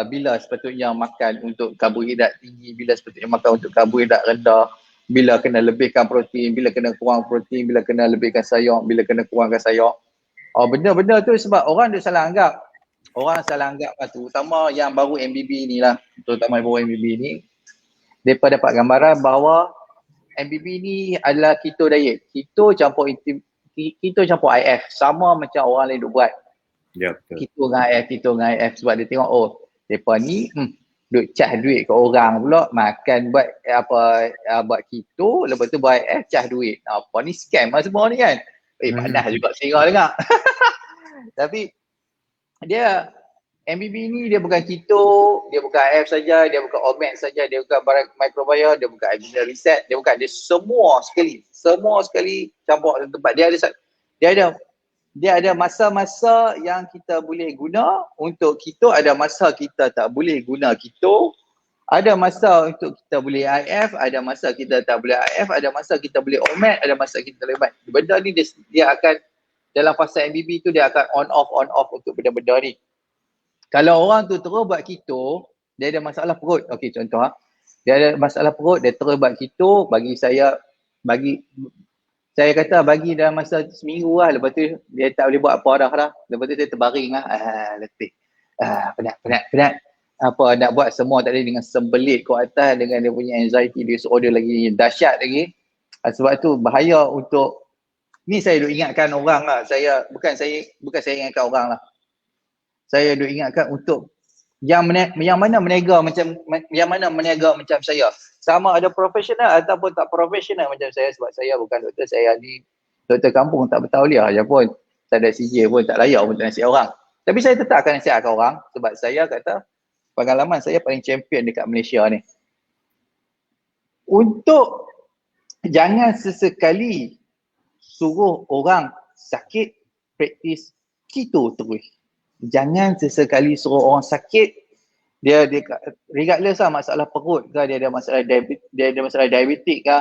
bila sepatutnya makan untuk karbohidrat tinggi, bila sepatutnya makan untuk karbohidrat rendah, bila kena lebihkan protein, bila kena kurang protein, bila kena lebihkan sayur, bila kena kurangkan sayur. Benda-benda tu sebab orang dia salah anggap. Terutama yang baru MBB ni lah. Mereka dapat gambaran bahawa MBB ni adalah keto diet. Keto campur IF. Sama macam orang lain duk buat. Ya, betul. Keto dengan IF sebab dia tengok mereka ni duk cas duit ke orang pula, makan buat buat keto, lepas tu buat IF cas duit. Apa ni scam lah semua ni kan. Panas juga serah dengar. Tapi dia MBB ni dia bukan keto, dia bukan IF saja, dia bukan OMAD saja, dia bukan barang microbiome, dia bukan abdominal reset, dia semua sekali campur satu tempat. Dia ada masa-masa yang kita boleh guna untuk keto, ada masa kita tak boleh guna keto, ada masa untuk kita boleh IF, ada masa kita tak boleh IF, ada masa kita boleh OMAD, ada masa kita boleh OMAD. Benda ni dia akan dalam fasa MBB tu dia akan on off untuk benda-benda ni. Kalau orang tu terus buat keto, dia ada masalah perut. Okey, contoh dia ada masalah perut, dia terus buat keto, saya kata bagi dalam masa seminggu lah, lepas tu dia tak boleh buat apa dah. Lepas tu dia terbaring letih. Penat. Nak buat semua tak ada, dengan sembelit kat atas, dengan dia punya anxiety disorder lagi dahsyat lagi. Sebab tu bahaya untuk ni. Saya duk ingatkan orang lah. Bukan saya ingatkan orang lah. Saya duk ingatkan untuk yang mana meniaga macam saya. Sama ada profesional ataupun tak profesional macam saya, sebab saya bukan doktor. Saya ni doktor kampung, tak bertauliah je pun. Tak ada CJ pun, tak layak pun tak nasihat orang. Tapi saya tetap akan nasihatkan orang sebab saya kata pengalaman saya paling champion dekat Malaysia ni. Untuk jangan sesekali suruh orang sakit praktis keto terus. Jangan sesekali suruh orang sakit, dia regardless lah masalah perut ke, dia ada masalah diabetik ke,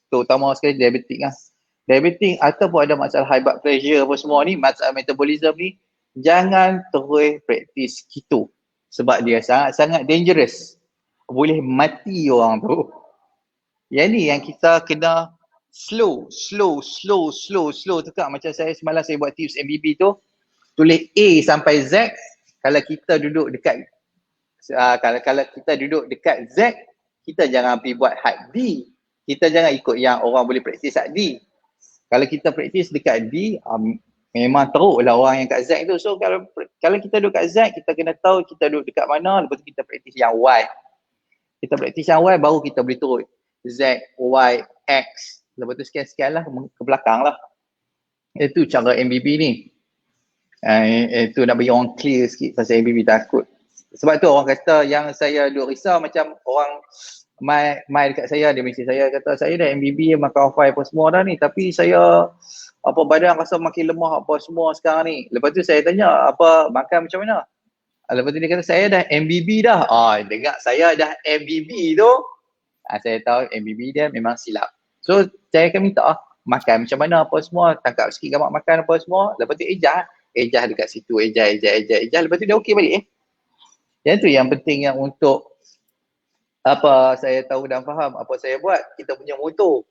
terutama sekali diabetik ataupun ada masalah high blood pressure apa semua ni, masalah metabolism ni, jangan terus praktis keto sebab dia sangat dangerous, boleh mati orang tu. Yang ni yang kita kena slow tekak. Macam saya semalam saya buat tips MBB tu, tulis A sampai Z. Kalau kita duduk dekat kalau kita duduk dekat Z, kita jangan pergi buat had D. Kita jangan ikut yang orang boleh praktis had D. Kalau kita praktis dekat D, memang teruk lah orang yang kat Z tu. So kalau kita duduk kat Z, kita kena tahu kita duduk dekat mana, lepas tu kita praktis yang Y. Kita praktis yang Y, baru kita boleh turut Z, Y, X. Lepas tu sekian-sekian lah ke belakang lah. Itu cara MBB ni. Itu nak bagi orang clear sikit pasal MBB, takut. Sebab tu orang kata yang saya duk risau, macam orang mai dekat saya, dia mesti saya kata saya dah MBB makan off apa semua dah ni, tapi saya badan rasa makin lemah apa semua sekarang ni. Lepas tu saya tanya makan macam mana. Lepas tu dia kata saya dah MBB dah. Dengar saya dah MBB tu, saya tahu MBB dia memang silap. So saya akan minta makan macam mana apa semua, tangkap sikit gambar makan apa semua, lepas tu ejah dekat situ, ejah, lepas tu dia okey balik. Yang tu yang penting yang untuk apa saya tahu dan faham apa saya buat, kita punya motor.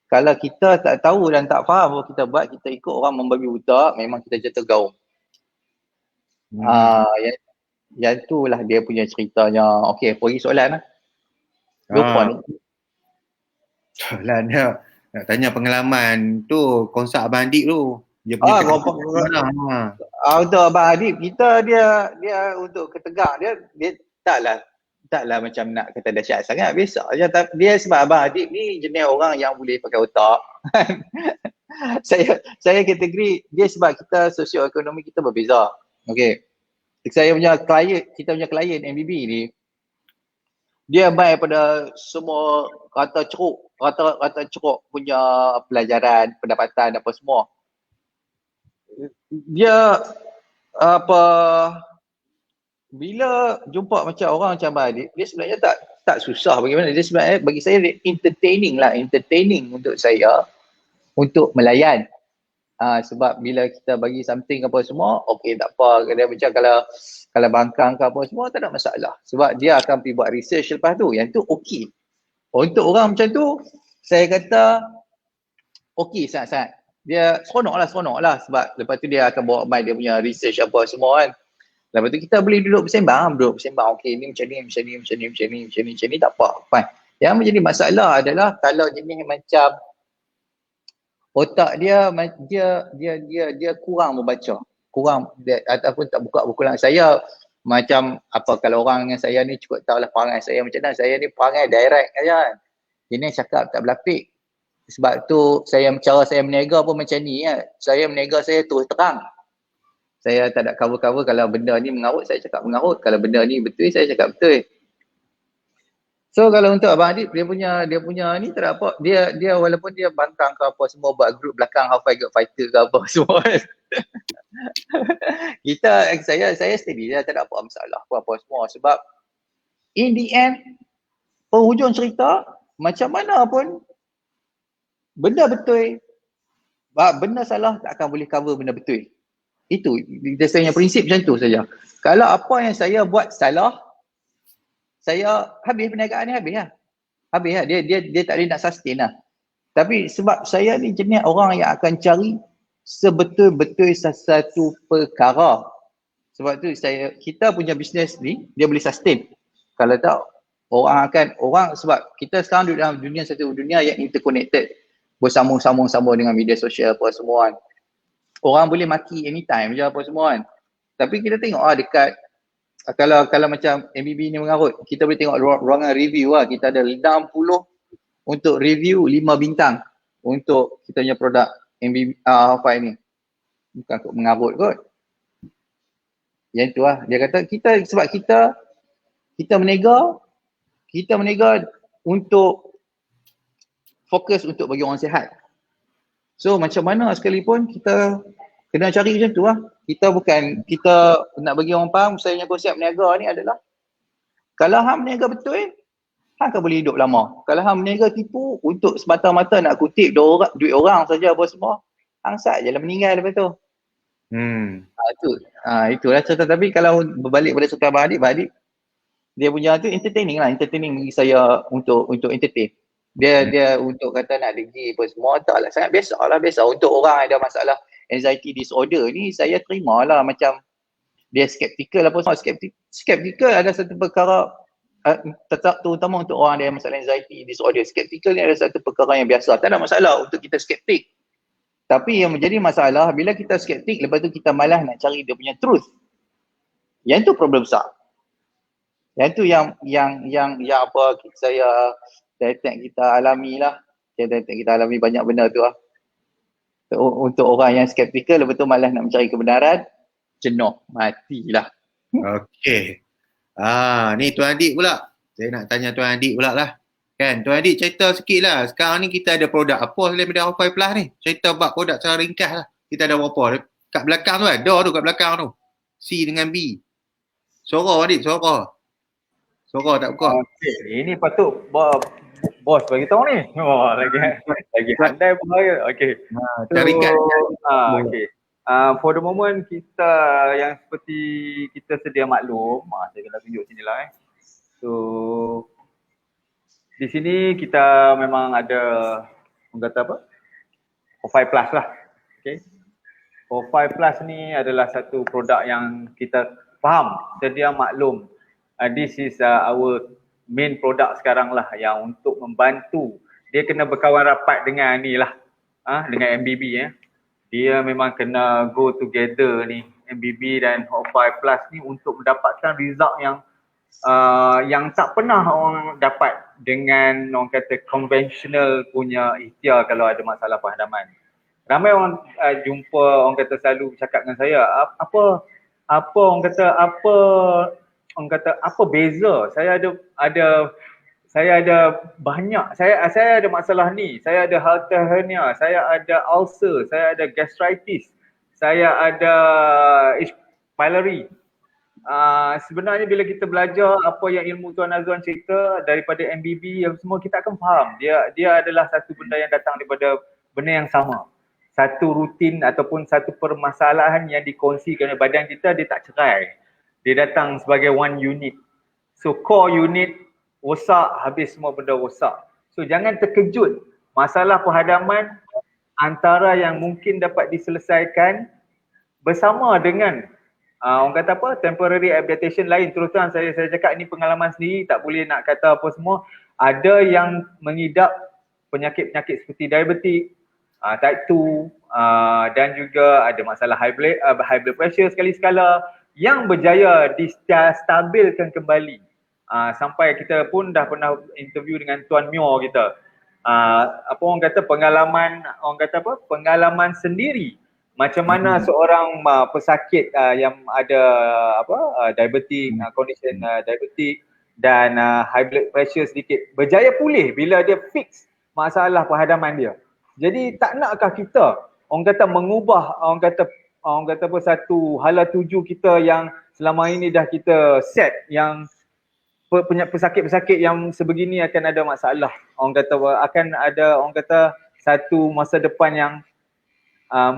Kalau kita tak tahu dan tak faham apa kita buat, kita ikut orang membabi buta, memang kita jatuh gaung. Yang tu lah dia punya ceritanya. Okey, pergi soalan lah. Lupa ni. Soalan dia nak tanya pengalaman tu konsert Abang Adib tu. Dia punya Untuk Abang Adib, kita dia untuk ketegang dia taklah macam nak kata dahsyat sangat, biasa je. Dia sebab Abang Adib ni jenis orang yang boleh pakai otak. saya kategori dia sebab kita sosioekonomi kita berbeza. Okey. Saya punya klien, kita punya klien MBB ni, dia baik pada semua rata ceruk punya pelajaran, pendapatan apa semua. Dia apa bila jumpa macam orang macam Abang Adib, dia sebenarnya tak susah bagaimana. Dia sebenarnya bagi saya entertaining untuk saya untuk melayan. Sebab bila kita bagi something apa semua, okey tak apa. Dia macam kalau bangkang ke apa semua tak ada masalah. Sebab dia akan pergi buat research lepas tu. Yang tu okey. Untuk orang macam tu, saya kata okey sangat-sangat. Dia seronok lah sebab lepas tu dia akan bawa main dia punya research apa semua kan. Lepas tu kita boleh duduk bersembang. Okey ni macam ni tak apa. Fine. Yang menjadi masalah adalah kalau jenis macam otak dia kurang membaca. Ataupun tak buka buku lain. Saya macam apa kalau orang dengan saya ni cukup tahulah perangai saya macam mana. Saya ni perangai direct aja kan. Ini cakap tak berlapik. Sebab tu cara saya berniaga pun macam ni ya. Saya berniaga saya terus terang. Saya tak ada cover-cover. Kalau benda ni mengarut saya cakap mengarut. Kalau benda ni betul saya cakap betul. So kalau untuk Abang Adib dia punya ni tak ada apa. Dia walaupun dia bangkang ke apa semua buat grup belakang How Fight Get Fighter ke apa semua kan. Saya steady dia tak ada apa masalah apa semua sebab in the end penghujung cerita macam mana pun benda betul benda salah tak akan boleh cover benda betul. Itu dia punya prinsip macam tu saja. Kalau apa yang saya buat salah, saya habis perniagaan ni habis lah. Dia tak boleh nak sustain lah. Tapi sebab saya ni jenis orang yang akan cari sebetul-betul sesuatu perkara. Sebab tu kita punya bisnes ni dia boleh sustain. Kalau tak orang sebab kita sekarang duduk dalam satu dunia yang interconnected. Bersambung-sambung dengan media sosial apa semua kan. Orang boleh maki anytime je apa semua kan. Tapi kita tengok dekat kalau macam MBB ni mengarut, kita boleh tengok ruangan review lah. Kita ada 60 untuk review 5 bintang untuk kita punya produk MBB How-Fi ni. Bukan kot mengarut kot. Yang tu lah. Dia kata sebab kita menega untuk fokus untuk bagi orang sihat. So macam mana sekalipun kita kena cari macam tu lah. Kita nak bagi orang faham saya punya konsep berniaga ni adalah kalau hang berniaga betul, hang akan boleh hidup lama. Kalau hang berniaga tipu untuk semata-mata nak kutip duit orang saja apa semua, hang sat je lah meninggal lepas tu. Itulah cerita. Tapi kalau berbalik pada cerita Abang Adib, dia punya tu entertaining bagi saya untuk entertain. Dia untuk kata nak degi apa semua taklah sangat biasa untuk orang ada masalah anxiety disorder ni. Saya terima lah macam dia skeptikal apa semua. Skeptikal ada satu perkara terutama untuk orang ada masalah anxiety disorder. Skeptikal ni ada satu perkara yang biasa, tak ada masalah untuk kita skeptik. Tapi yang menjadi masalah bila kita skeptik lepas tu kita malas nak cari dia punya truth. Yang tu problem besar. Yang tu yang apa saya kita alami lah. Kita alami banyak benda tu lah. Untuk orang yang skeptikal lepas tu malas nak mencari kebenaran, jenuh, matilah. Okey. Ni Tuan Adib pula. Saya nak tanya Tuan Adib pula lah. Kan, Tuan Adib cerita sikit lah. Sekarang ni kita ada produk apa selain daripada How-Fi Plus ni? Cerita bab produk secara ringkas lah. Kita ada apa? Kat belakang tu ada tu kat belakang tu. C dengan B. Suara Adib, suara tak buka. Okay. Ini patut bos bagi tahu ni. Lagi pandai pun. Okey. Cara ringkas. For the moment kita yang seperti kita sedia maklum, saya kena tunjuk sini lah So di sini kita memang ada, orang kata apa? O5 Plus lah. Okay. O5 Plus ni adalah satu produk yang kita faham, sedia maklum. This is our main product sekarang lah yang untuk membantu. Dia kena berkawan rapat dengan ni lah, dengan MBB Dia memang kena go together ni, MBB dan O5 Plus ni untuk mendapatkan result yang tak pernah orang dapat dengan orang kata conventional punya ikhtiar kalau ada masalah pahadaman. Ramai orang jumpa, orang kata selalu cakap dengan saya, apa orang kata apa beza? Saya ada masalah ni, saya ada hiatal hernia, saya ada ulcer, saya ada gastritis, saya ada H. pylori. Sebenarnya bila kita belajar apa yang ilmu Tuan Azwan cerita daripada MBB yang semua, kita akan faham dia adalah satu benda yang datang daripada benda yang sama. Satu rutin ataupun satu permasalahan yang dikongsikan oleh badan kita, dia tak cerai. Dia datang sebagai one unit. So core unit rosak, habis semua benda rosak. So jangan terkejut, masalah penghadaman antara yang mungkin dapat diselesaikan bersama dengan orang kata apa, temporary adaptation lain. Terus terang saya cakap ini pengalaman sendiri, tak boleh nak kata apa semua. Ada yang mengidap penyakit-penyakit seperti diabetik, type 2 dan juga ada masalah high blood pressure sekali-sekala yang berjaya distabilkan kembali. Sampai kita pun dah pernah interview dengan Tuan Myo kita. Apa orang kata pengalaman sendiri macam mana seorang pesakit yang ada diabetik, condition diabetik dan high blood pressure sedikit berjaya pulih bila dia fix masalah penghadaman dia. Jadi tak nakkah kita orang kata mengubah orang kata apa satu hala tuju kita yang selama ini dah kita set, yang pesakit-pesakit yang sebegini akan ada masalah. Orang kata akan ada orang kata satu masa depan yang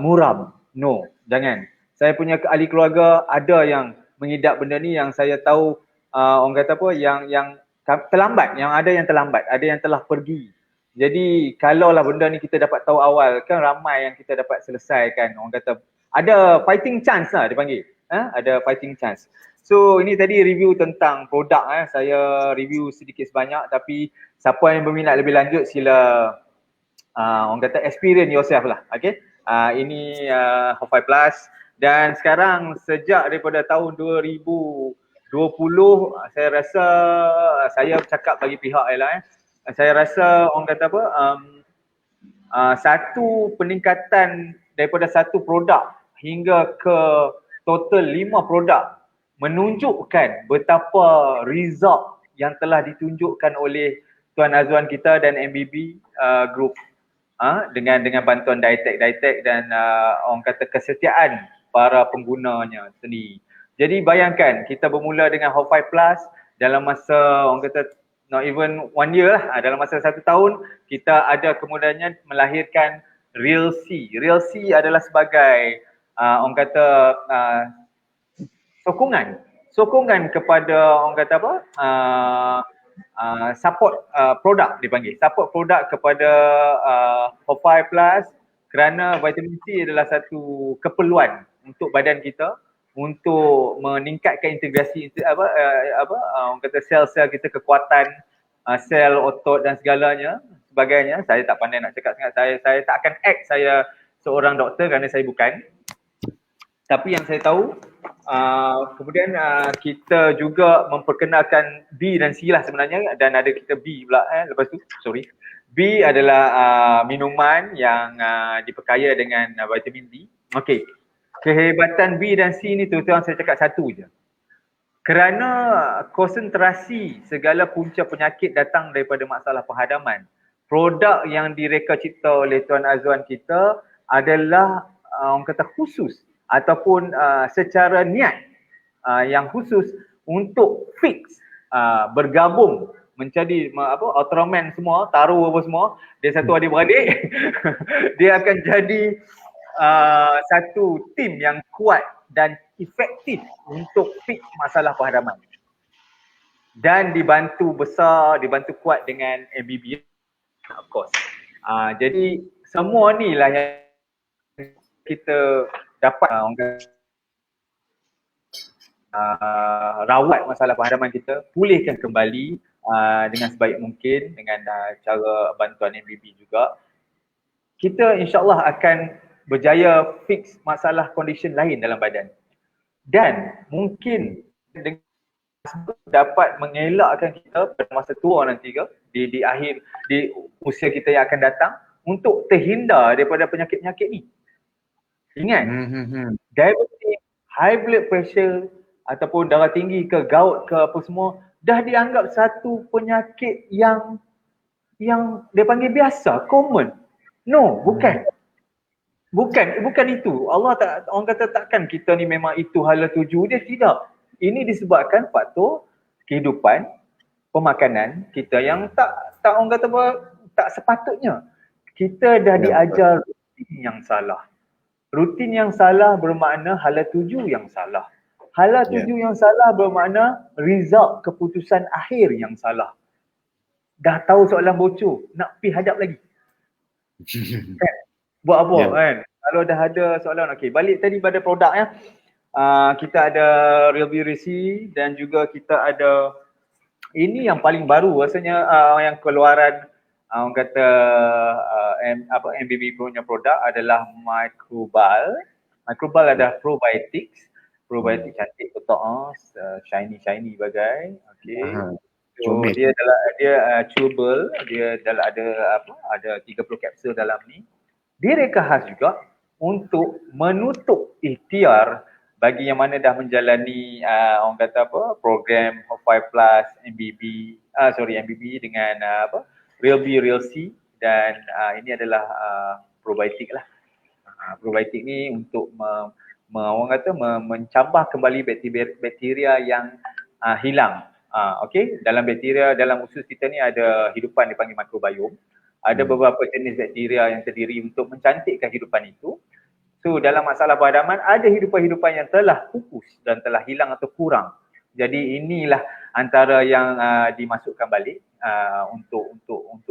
muram. No, jangan. Saya punya ahli keluarga ada yang mengidap benda ni yang saya tahu orang kata apa yang terlambat, yang ada yang terlambat, ada yang telah pergi. Jadi kalaulah benda ni kita dapat tahu awal, kan ramai yang kita dapat selesaikan. Orang kata ada fighting chance lah dia panggil. Ada fighting chance. So ini tadi review tentang produk saya review sedikit sebanyak, tapi siapa yang berminat lebih lanjut sila orang kata experience yourself lah. Okay. Ini O5 Plus dan sekarang sejak daripada tahun 2020 saya rasa saya cakap bagi pihak lah saya rasa orang kata apa satu peningkatan daripada satu produk hingga ke total 5 produk menunjukkan betapa result yang telah ditunjukkan oleh Tuan Azwan kita dan MBB Group dengan bantuan Dietec dan orang kata kesetiaan para penggunanya sendiri. Jadi bayangkan kita bermula dengan O5 Plus dalam masa orang kata not even 1 year lah, dalam masa 1 tahun kita ada kemudahannya melahirkan Real C. Real C adalah sebagai orang kata sokongan kepada orang kata apa support produk dipanggil. Support produk kepada O5 Plus kerana vitamin C adalah satu keperluan untuk badan kita untuk meningkatkan integrasi orang kata sel-sel kita, kekuatan sel otot dan sebagainya. Saya tak pandai nak cakap sangat, saya tak akan act saya seorang doktor kerana saya bukan. Tapi yang saya tahu kemudian kita juga memperkenalkan B dan C lah sebenarnya, dan ada kita B pula lepas tu B adalah minuman yang diperkaya dengan vitamin D. Okey. Kehebatan B dan C ni terus-terang saya cakap satu je. Kerana konsentrasi segala punca penyakit datang daripada masalah penghadaman. Produk yang direka cipta oleh Tuan Azwan kita adalah orang kata khusus ataupun secara niat yang khusus untuk fix bergabung menjadi Ultraman semua, taruh apa semua, dia satu adik-beradik dia akan jadi satu tim yang kuat dan efektif untuk fix masalah penghadaman. Dan dibantu kuat dengan MBB, of course. Jadi semua ni lah yang kita dapat rawat masalah penghadaman kita, pulihkan kembali dengan sebaik mungkin dengan cara bantuan MBB juga. Kita insyaAllah akan berjaya fix masalah condition lain dalam badan. Dan mungkin dengan dapat mengelakkan kita pada masa tua nanti ke, di akhir, di usia kita yang akan datang, untuk terhindar daripada penyakit-penyakit ni. Ingat, diabetes, high blood pressure ataupun darah tinggi ke, gout ke apa semua, dah dianggap satu penyakit yang dia panggil biasa, common. No, bukan. Bukan itu. Allah tak, orang kata takkan kita ni memang itu hala tuju dia, tidak. Ini disebabkan faktor kehidupan, pemakanan kita yang tak orang kata apa, tak sepatutnya. Kita dah diajar rutin yang salah. Rutin yang salah bermakna hala tuju yang salah. Hala tuju yang salah bermakna result keputusan akhir yang salah. Dah tahu soalan bocor, nak pergi hadap lagi. Kan? Buat apa kan? Kalau dah ada soalan, okey, balik tadi pada produk ya. Kita ada Realvirisi dan juga kita ada ini yang paling baru rasanya, yang keluaran orang kata MBB punya produk adalah Microbal. Microbal ada probiotics. Probiotik cantik betul, shiny bagai. Okey. So dia chewable, dia dalam ada 30 kapsul dalam ni. Direka khas juga untuk menutup ikhtiar bagi yang mana dah menjalani orang kata program Hot5 Plus MBB dengan Real B, Real C, dan ini adalah probiotik lah. Probiotik ni untuk orang kata mencambah kembali bakteria yang hilang. Okey, dalam bakteria, dalam usus kita ni ada hidupan dipanggil microbiome. Ada beberapa jenis bakteria yang terdiri untuk mencantikkan hidupan itu. So dalam masalah penghadaman ada hidupan-hidupan yang telah pupus dan telah hilang atau kurang. Jadi inilah antara yang dimasukkan balik untuk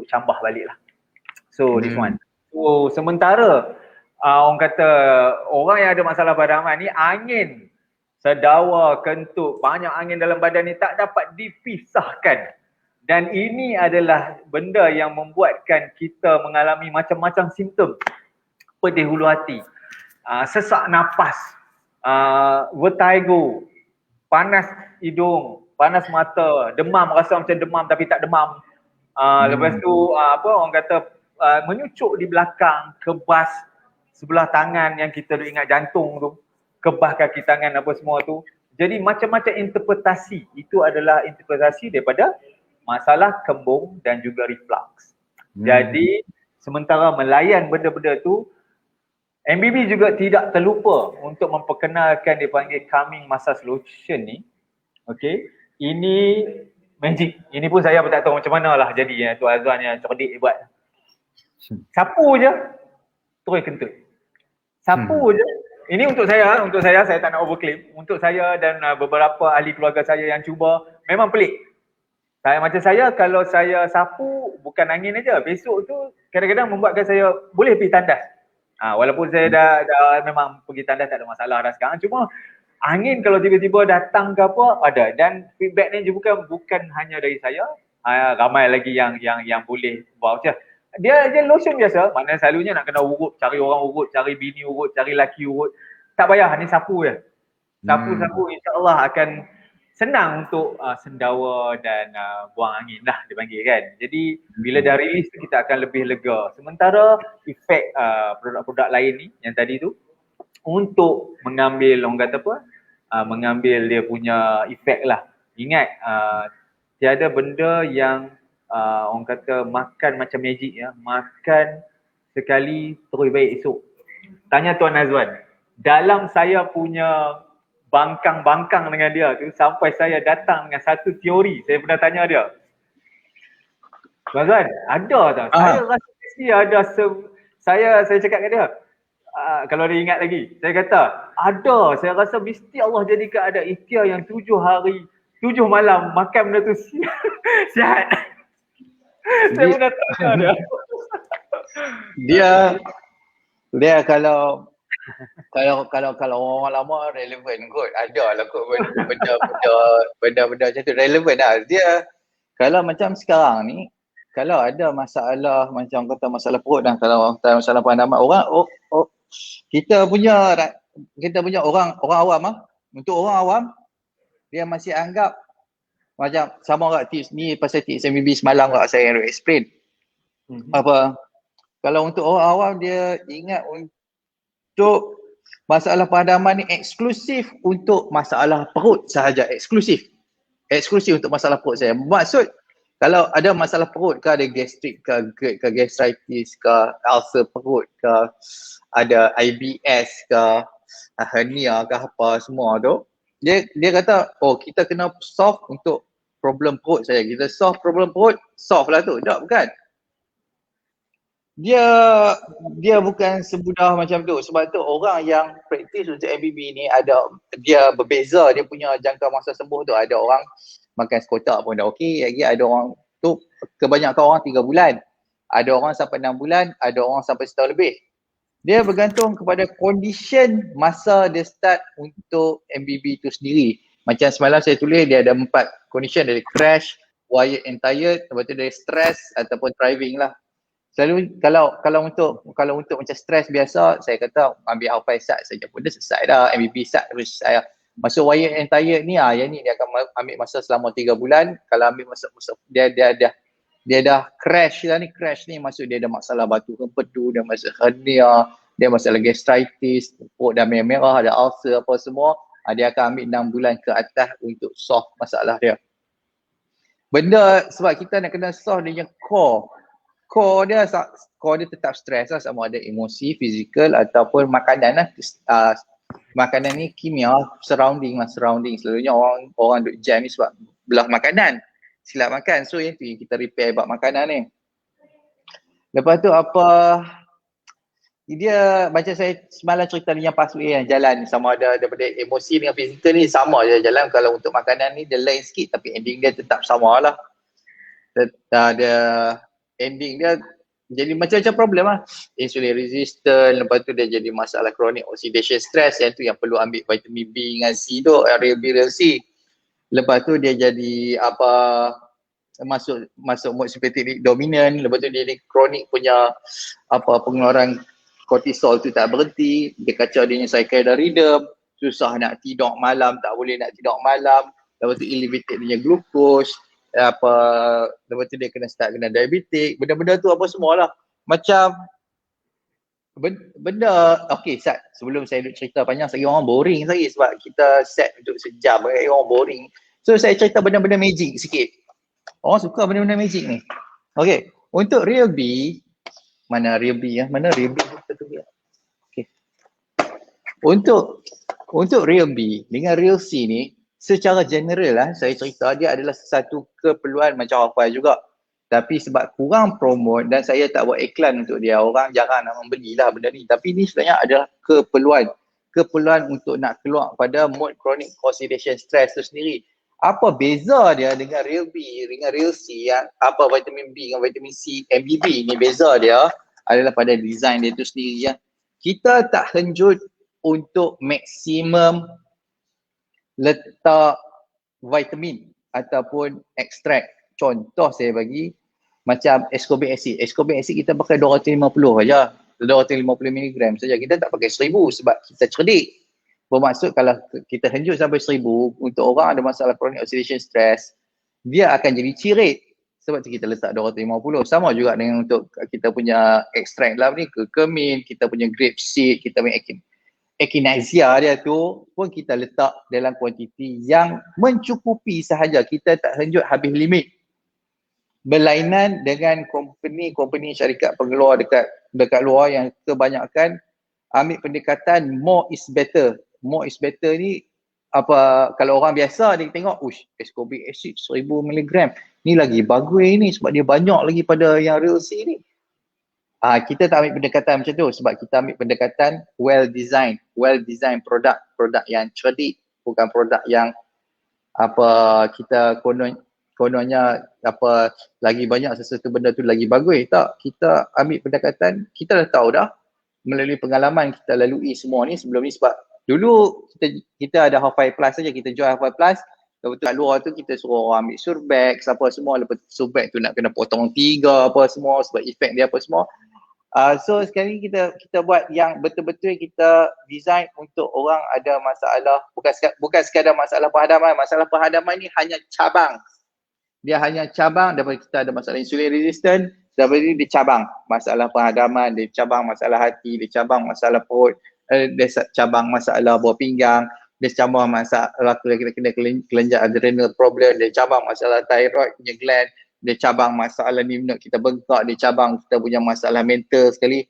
cambah balik lah. So this one. So sementara orang kata orang yang ada masalah penghadaman ni, angin, sedawa, kentut, banyak angin dalam badan ni tak dapat dipisahkan. Dan ini adalah benda yang membuatkan kita mengalami macam-macam simptom. Pedih hulu hati, sesak nafas, vertigo, panas hidung, panas mata, demam, rasa macam demam tapi tak demam. Lepas tu orang kata menyucuk di belakang, kebas sebelah tangan yang kita ingat jantung tu, kebas kaki tangan apa semua tu. Jadi macam-macam interpretasi, itu adalah interpretasi daripada masalah kembung dan juga reflux. Jadi sementara melayan benda-benda tu, MBB juga tidak terlupa untuk memperkenalkan dipanggil calming massage lotion ni. Okey, ini magic. Ini pun saya pun tak tahu macam mana lah jadi tu Azwan yang cerdik buat. Sapu je terus kentut. Sapu je. Ini untuk saya tak nak overclaim. Untuk saya dan beberapa ahli keluarga saya yang cuba, memang pelik. Macam saya, kalau saya sapu bukan angin aja, besok tu kadang-kadang membuatkan saya boleh pergi tandas. Walaupun saya dah memang pergi tandas tak ada masalah dah sekarang, cuma angin kalau tiba-tiba datang ke apa, ada. Dan feedback ni bukan hanya dari saya, ramai lagi yang boleh buat macam dia je lotion biasa, maknanya selalunya nak kena urut, cari orang urut, cari bini urut, cari laki urut. Tak payah, ni sapu je. Sapu insya-Allah akan senang untuk sendawa dan buang angin lah dipanggil kan. Jadi bila dah release tu kita akan lebih lega. Sementara efek produk-produk lain ni yang tadi tu untuk mengambil orang kata mengambil dia punya efek lah. Ingat tiada benda yang orang kata makan macam magic ya. Makan sekali terus baik esok. Tanya Tuan Azwan, dalam saya punya bangkang-bangkang dengan dia tu sampai saya datang dengan satu teori, saya pernah tanya dia, Tuan Azwan, ada tak? Saya rasa mesti ada, saya cakap kat dia, kalau dia ingat lagi, saya kata ada, saya rasa mesti Allah jadikan ada ikhtiar yang 7 hari 7 malam makan benda tu sihat. Saya pernah tanya dia kalau orang lama relevan kot, ada lah kot benda-benda macam tu relevan lah. Dia kalau macam sekarang ni, kalau ada masalah macam kata masalah perut dan kalau masalah pandangan orang, kita punya orang awam untuk orang awam dia masih anggap macam sama kat tips ni pasal tips MBB semalam kat saya yang explain. Apa kalau untuk orang awam dia ingat untuk masalah padaman ni eksklusif untuk masalah perut sahaja, eksklusif untuk masalah perut saya. Maksud kalau ada masalah perut ke, ada gastrik ke, gastritis ke, ulcer perut ke, ada IBS ke, hernia ke apa semua tu, dia kata kita kena solve untuk problem perut saja. Kita solve problem perut, solve lah tu. Tak, bukan. Dia bukan semudah macam tu. Sebab tu orang yang praktis untuk MBB ni dia berbeza, dia punya jangka masa sembuh tu. Ada orang makan sekotak pun dah okey, lagi ada orang tu kebanyakan orang 3 bulan. Ada orang sampai 6 bulan, ada orang sampai setahun lebih. Dia bergantung kepada condition masa dia start untuk MBB tu sendiri. Macam semalam saya tulis dia ada 4 condition, dari crash, wired and tired, lepas tu dari stress ataupun driving lah. Selalu kalau untuk macam stress biasa, saya kata ambil Alphai start saja pun dah selesai dah. MBB start terus saya. Masuk wired and tired ni yang ni dia akan ambil masa selama 3 bulan. Kalau ambil masa dia dah crash lah ni. Crash ni maksud dia ada masalah batu empedu, dia masalah hernia, dia masalah gastritis, perut dah merah-merah, ada ulcer apa semua. Dia akan ambil 6 bulan ke atas untuk solve masalah dia. Benda sebab kita nak kena solve dia yang core dia tetap stres lah, sama ada emosi, fizikal ataupun makanan lah. Makanan ni kimia, surrounding. Selalunya orang duk jam ni sebab belah makanan, silap makan. So yang tu yang kita repair bab makanan ni. Lepas tu dia macam saya semalam cerita ni yang pathway yang jalan sama ada daripada emosi dengan fizikal ni sama je jalan. Kalau untuk makanan ni dia lain sikit tapi ending dia tetap sama lah. Ada ending dia jadi macam-macam problem lah. Insulin resistant, lepas tu dia jadi masalah chronic oxidation stress, yang tu yang perlu ambil vitamin B dengan C tu, real C. Lepas tu dia jadi masuk mood sympathetic dominant, lepas tu dia jadi chronic punya pengeluaran kortisol tu tak berhenti, dia kacau dia punya circadian rhythm, susah nak tidur malam, tak boleh nak tidur malam, lepas tu elevated dia punya glucose, lepas tu dia kena diabetik, benda-benda tu apa semualah. Macam benda, okey Sat, sebelum saya duk cerita panjang lagi orang boring lagi sebab kita set untuk sejam, orang boring. So saya cerita benda-benda magic sikit. Orang suka benda-benda magic ni. Okey, untuk real B, mana real B ya? Mana real B? Okey. Untuk real B dengan real C ni secara general lah saya cerita dia adalah satu keperluan macam Alphai juga. Tapi sebab kurang promote dan saya tak buat iklan untuk dia, orang jarang nak membelilah benda ni. Tapi ni sebenarnya adalah keperluan untuk nak keluar pada mode chronic oxidation stress tu sendiri. Apa beza dia dengan real B, dengan real C yang vitamin B dengan vitamin C, MBB ni beza dia adalah pada design dia tu sendiri ya. Kita tak henjut untuk maksimum letak vitamin ataupun ekstrak. Contoh saya bagi macam ascorbic acid. Ascorbic acid kita pakai 250 saja. 250 mg saja. Kita tak pakai 1000 sebab kita cerdik. Bermaksud kalau kita henjut sampai 1000 untuk orang ada masalah chronic oxidation stress, dia akan jadi cirit. Sebab tu kita letak 250. Sama juga dengan untuk kita punya ekstrak dalam ni, curcumin, kita punya grape seed, kita punya echinacea dia tu pun kita letak dalam kuantiti yang mencukupi sahaja. Kita tak henjut habis limit. Berlainan dengan company syarikat pengeluar dekat luar yang kebanyakan ambil pendekatan more is better. More is better ni kalau orang biasa dia tengok ascorbic acid 1000 mg ni lagi bagus ni sebab dia banyak lagi pada yang real C ni. kita tak ambil pendekatan macam tu sebab kita ambil pendekatan well design produk yang cerdik, bukan produk yang kita kononnya lagi banyak sesuatu benda tu lagi bagus. Tak, kita ambil pendekatan, kita dah tahu dah melalui pengalaman kita lalui semua ni sebelum ni, sebab dulu kita ada Half5 Plus saja, kita jual Half5 Plus. Lepas tu kat luar tu kita suruh orang ambil surbag apa semua, lepas surbag tu nak kena potong 3 apa semua sebab efek dia apa semua. So sekarang ni kita buat yang betul-betul kita design untuk orang ada masalah, bukan sekadar masalah perhadaman. Masalah perhadaman ni hanya cabang. Dia hanya cabang daripada kita ada masalah insulin resistant, daripada ni dia cabang masalah perhadaman, dia cabang masalah hati, dia cabang masalah perut, dia cabang masalah buah pinggang, dia cabang masalah kena kelenjar adrenal problem, dia cabang masalah thyroid punya gland, dia cabang masalah lymph node kita bengkak, dia cabang kita punya masalah mental sekali.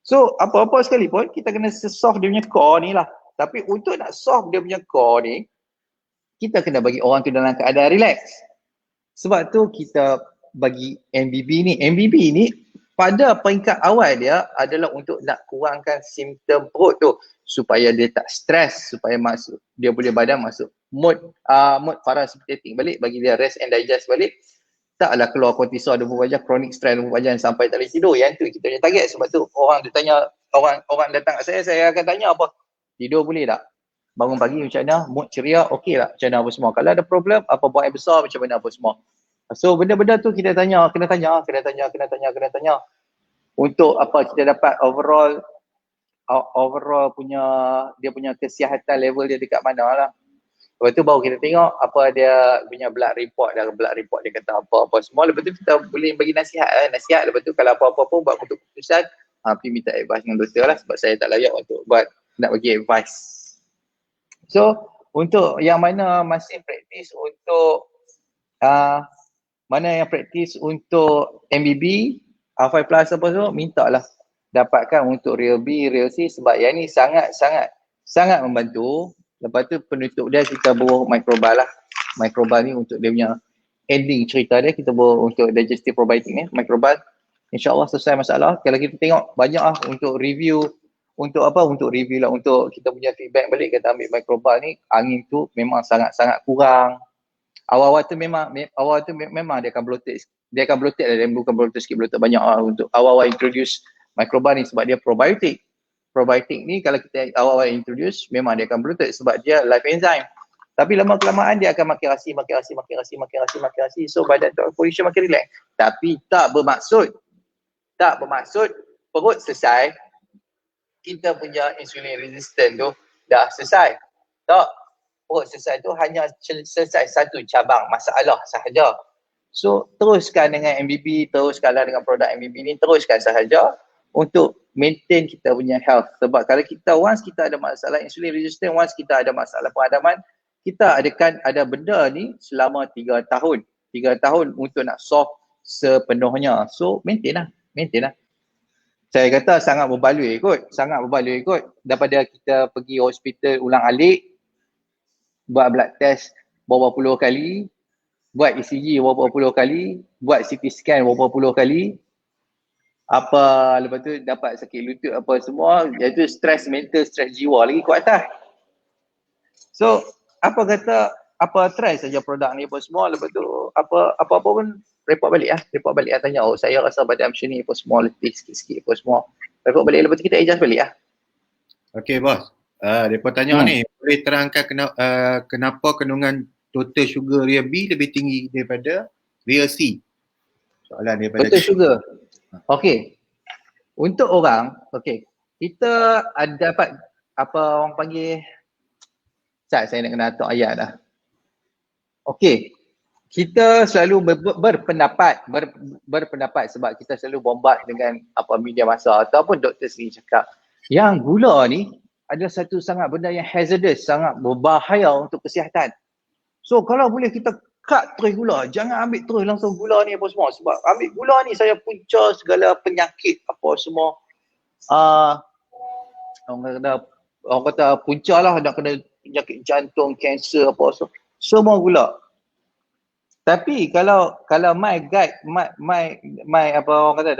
So apa-apa sekali pun kita kena solve dia punya core ni lah. Tapi untuk nak solve dia punya core ni, kita kena bagi orang tu dalam keadaan relax. Sebab tu kita bagi MBB ni. MBB ni pada peringkat awal dia adalah untuk nak kurangkan simptom perut tu supaya dia tak stres, supaya dia boleh badan masuk mood parasympathetic balik, bagi dia rest and digest balik. Taklah keluar kortisol 24 jam, chronic stress 24 jam sampai tak boleh tidur. Yang tu kita punya target. Sebab tu orang dia tanya, orang datang kat saya akan tanya apa? Tidur boleh tak? Bangun pagi macam mana? Mood ceria, okey tak? Macam mana apa semua? Kalau ada problem, apa buat yang besar macam mana apa semua? So benda-benda tu kita kena tanya. Untuk kita dapat overall punya dia punya kesihatan level dia dekat mana lah. Lepas tu baru kita tengok apa dia punya blood report dia kata apa semua. Lepas tu kita boleh bagi nasihat. Lepas tu kalau apa-apa pun buat keputusan, pergi minta advice dengan doktor lah, sebab saya tak layak untuk nak bagi advice. So untuk yang mana masih praktis untuk mana yang praktis untuk MBB, Half5 Plus apa semua, mintalah dapatkan untuk Real B, Real C, sebab yang ni sangat membantu. Lepas tu penutup dia kita bawa microbal lah. Microbal ni untuk dia punya ending cerita dia, kita bawa untuk digestive probiotic ni, microbal. InsyaAllah selesai masalah. Kalau kita tengok banyak lah untuk review, untuk review lah, untuk kita punya feedback balik, kata ambil microbal ni, angin tu memang sangat-sangat kurang. Awal-awal tu memang dia akan bloated lah, dia bukan bloated sikit, bloated banyak lah untuk awal-awal introduce microbal ni, sebab dia probiotic. Probiotic ni kalau kita awal-awal introduce memang dia akan bloated sebab dia live enzyme. Tapi lama-kelamaan dia akan makin rasi. So badan tu position makin relax. Tapi tak bermaksud perut selesai, kita punya insulin resistant tu dah selesai. Tak. Perut selesai tu hanya selesai satu cabang masalah sahaja. So teruskan dengan MBB, teruskanlah dengan produk MBB ni, teruskan sahaja untuk maintain kita punya health. Sebab kalau once kita ada masalah insulin resistant, once kita ada masalah perhadaman, kita ada benda ni selama 3 tahun. 3 tahun untuk nak solve sepenuhnya. So maintain lah. Saya kata sangat berbaloi kot daripada kita pergi hospital ulang-alik, buat blood test berapa puluh kali, buat ECG berapa puluh kali, buat CT scan berapa puluh kali, lepas tu dapat sakit lutut apa semua, iaitu stres mental, stres jiwa lagi kuat atas. So try saja produk ni apa semua, lepas tu apa pun report balik tanya, saya rasa badan macam ni apa semua, letih sikit-sikit apa semua, report balik, lepas tu kita adjust balik lah. Okey bos, mereka tanya ni, boleh terangkan kenapa kandungan total sugar Real B lebih tinggi daripada Real C? Soalan daripada total sugar. Okey. Untuk orang, kita ada dapat orang panggil, saya nak kena atur ayat dah. Okey. Kita selalu berpendapat sebab kita selalu bombard dengan media massa ataupun doktor sendiri cakap yang gula ni adalah satu sangat benda yang hazardous, sangat berbahaya untuk kesihatan. So kalau boleh kita cut terus gula, jangan ambil terus langsung gula ni apa semua, sebab ambil gula ni saya punca segala penyakit apa semua. Orang kata punca lah, nak kena penyakit jantung, kanser apa semua, semua gula. Tapi kalau my guide, my apa orang kata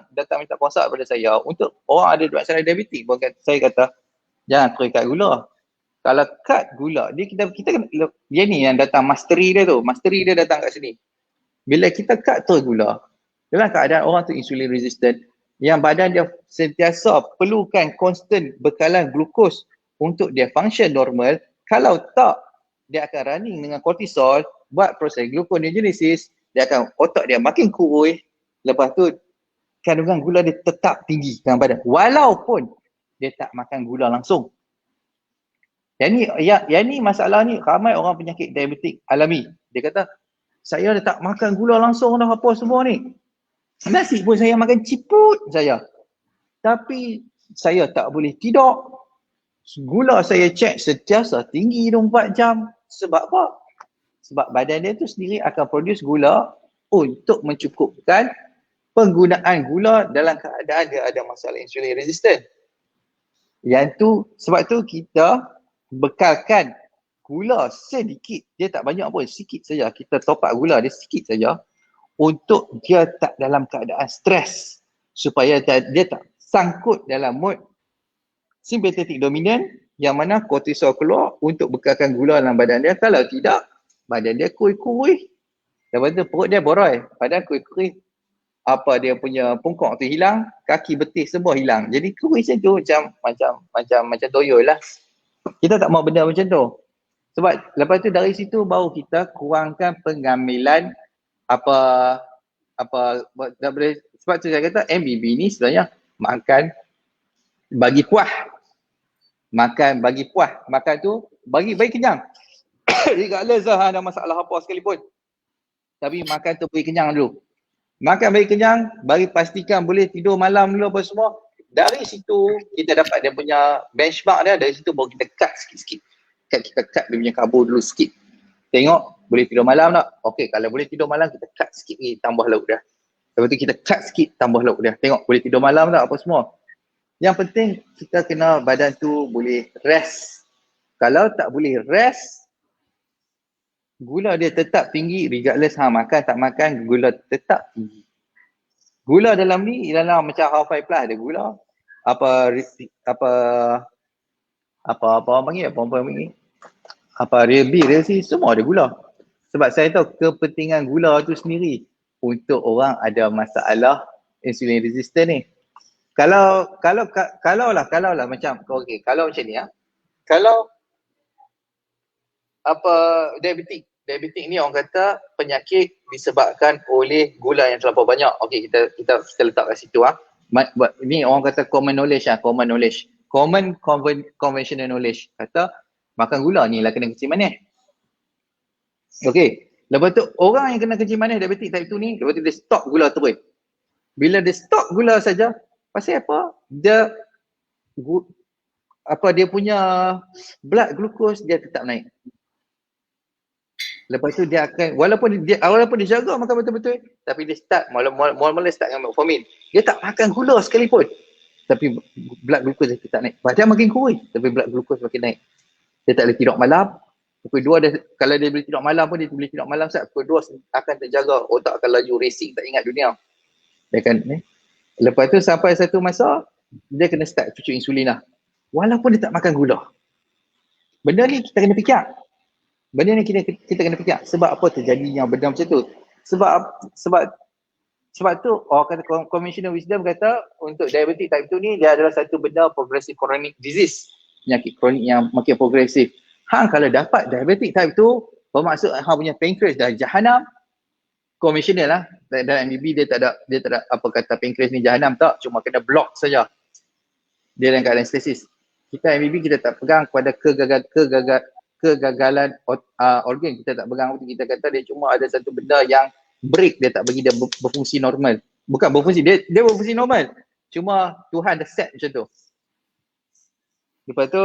datang minta konsulta pada saya untuk orang ada masalah diabetik, saya kata jangan terus cut gula. Kalau cut gula, kita kena, dia ni yang datang mastery dia datang kat sini. Bila kita cut terus gula, dalam keadaan orang tu insulin resistant, yang badan dia sentiasa perlukan constant bekalan glukos untuk dia function normal, kalau tak, dia akan running dengan kortisol, buat proses gluconeogenesis, dia akan, otak dia makin kurus, lepas tu kandungan gula dia tetap tinggi dalam badan, walaupun dia tak makan gula langsung. Yang ni masalah ni, ramai orang penyakit diabetik alami. Dia kata, saya dah tak makan gula langsung dah apa semua ni. Nasi pun saya makan ciput saya. Tapi saya tak boleh tidur. Gula saya cek sentiasa tinggi 24 jam. Sebab apa? Sebab badan dia tu sendiri akan produce gula untuk mencukupkan penggunaan gula dalam keadaan dia ada masalah insulin resistant. Yang tu, sebab tu kita bekalkan gula sedikit, dia tak banyak pun, sikit saja. Kita top up gula dia sikit saja untuk dia tak dalam keadaan stres, supaya dia tak sangkut dalam mood sympathetic dominant yang mana kortisol keluar untuk bekalkan gula dalam badan dia. Kalau tidak, badan dia kurus-kurus, lepas tu perut dia boroi, badan kurus-kurus, apa dia punya pungkok tu hilang, kaki betis semua hilang. Jadi kurus macam tu, macam toyol lah. Kita tak mahu benda macam tu. Sebab lepas tu dari situ baru kita kurangkan pengambilan sebab tu saya kata MBB ni sebenarnya makan bagi puas. Makan bagi puas. Makan tu bagi kenyang. Regardless lah ada masalah apa sekalipun. Tapi makan tu bagi kenyang dulu. Makan bagi kenyang, bagi pastikan boleh tidur malam dulu apa semua. Dari situ kita dapat dia punya benchmark dia, dari situ baru kita cut sikit-sikit. Kita cut dia punya karbo dulu sikit. Tengok boleh tidur malam tak? Okey, kalau boleh tidur malam kita cut sikit ni, tambah lauk dia. Lepas tu kita cut sikit, tambah lauk dia. Tengok boleh tidur malam tak apa semua. Yang penting kita kena badan tu boleh rest. Kalau tak boleh rest, gula dia tetap tinggi regardless makan tak makan, gula tetap tinggi. Gula dalam ni dalam macam half-5 plus ada gula. Apa real beer sih semua ada gula. Sebab saya tahu kepentingan gula tu sendiri untuk orang ada masalah insulin resistant ni. Kalau macam okey, kalau macam ni kalau diabetik ni orang kata penyakit disebabkan oleh gula yang terlampau banyak. Okey, kita letak kat situ Ni orang kata common knowledge. Conventional knowledge kata makan gula ni lah kena kencing manis. Okey, lepas tu orang yang kena kencing manis diabetik type 2 ni, lepas tu dia stop gula terus. Bila dia stop gula saja, pasal apa? Dia punya blood glucose dia tetap naik. Lepas tu dia akan, walaupun dia jaga makan betul-betul, tapi dia start mula-mula start dengan metformin. Dia tak makan gula sekalipun, tapi blood glucose dia tetap naik. Badan makin kurus, tapi blood glucose makin naik. Dia tak boleh tidur malam. Pukul 2 kalau dia boleh tidur malam pun dia boleh tidur malam saat pukul 2 akan terjaga, otak akan laju racing, tak ingat dunia. Dia akan lepas tu sampai satu masa dia kena start cucuk insulin lah. Walaupun dia tak makan gula. Benda ni kita kena fikir. Benda ni kita kena fikir. Sebab apa terjadinya benda macam tu? Sebab tu orang kata conventional wisdom kata untuk diabetic type 2 ni dia adalah satu benda progressive chronic disease. Penyakit kronik yang makin progresif. Kalau dapat diabetic type 2, bermaksud punya pancreas dah jahanam. Conventional lah. Dalam MBB dia tak ada apa kata pancreas ni jahanam, tak. Cuma kena block saja. Dia dalam keadaan stasis. Kita MBB kita tak pegang kepada kegagalan organ. Kita tak pegang. Kita kata dia cuma ada satu benda yang break, dia tak bagi dia berfungsi normal. Bukan berfungsi, dia berfungsi normal. Cuma Tuhan dah set macam tu. Lepas tu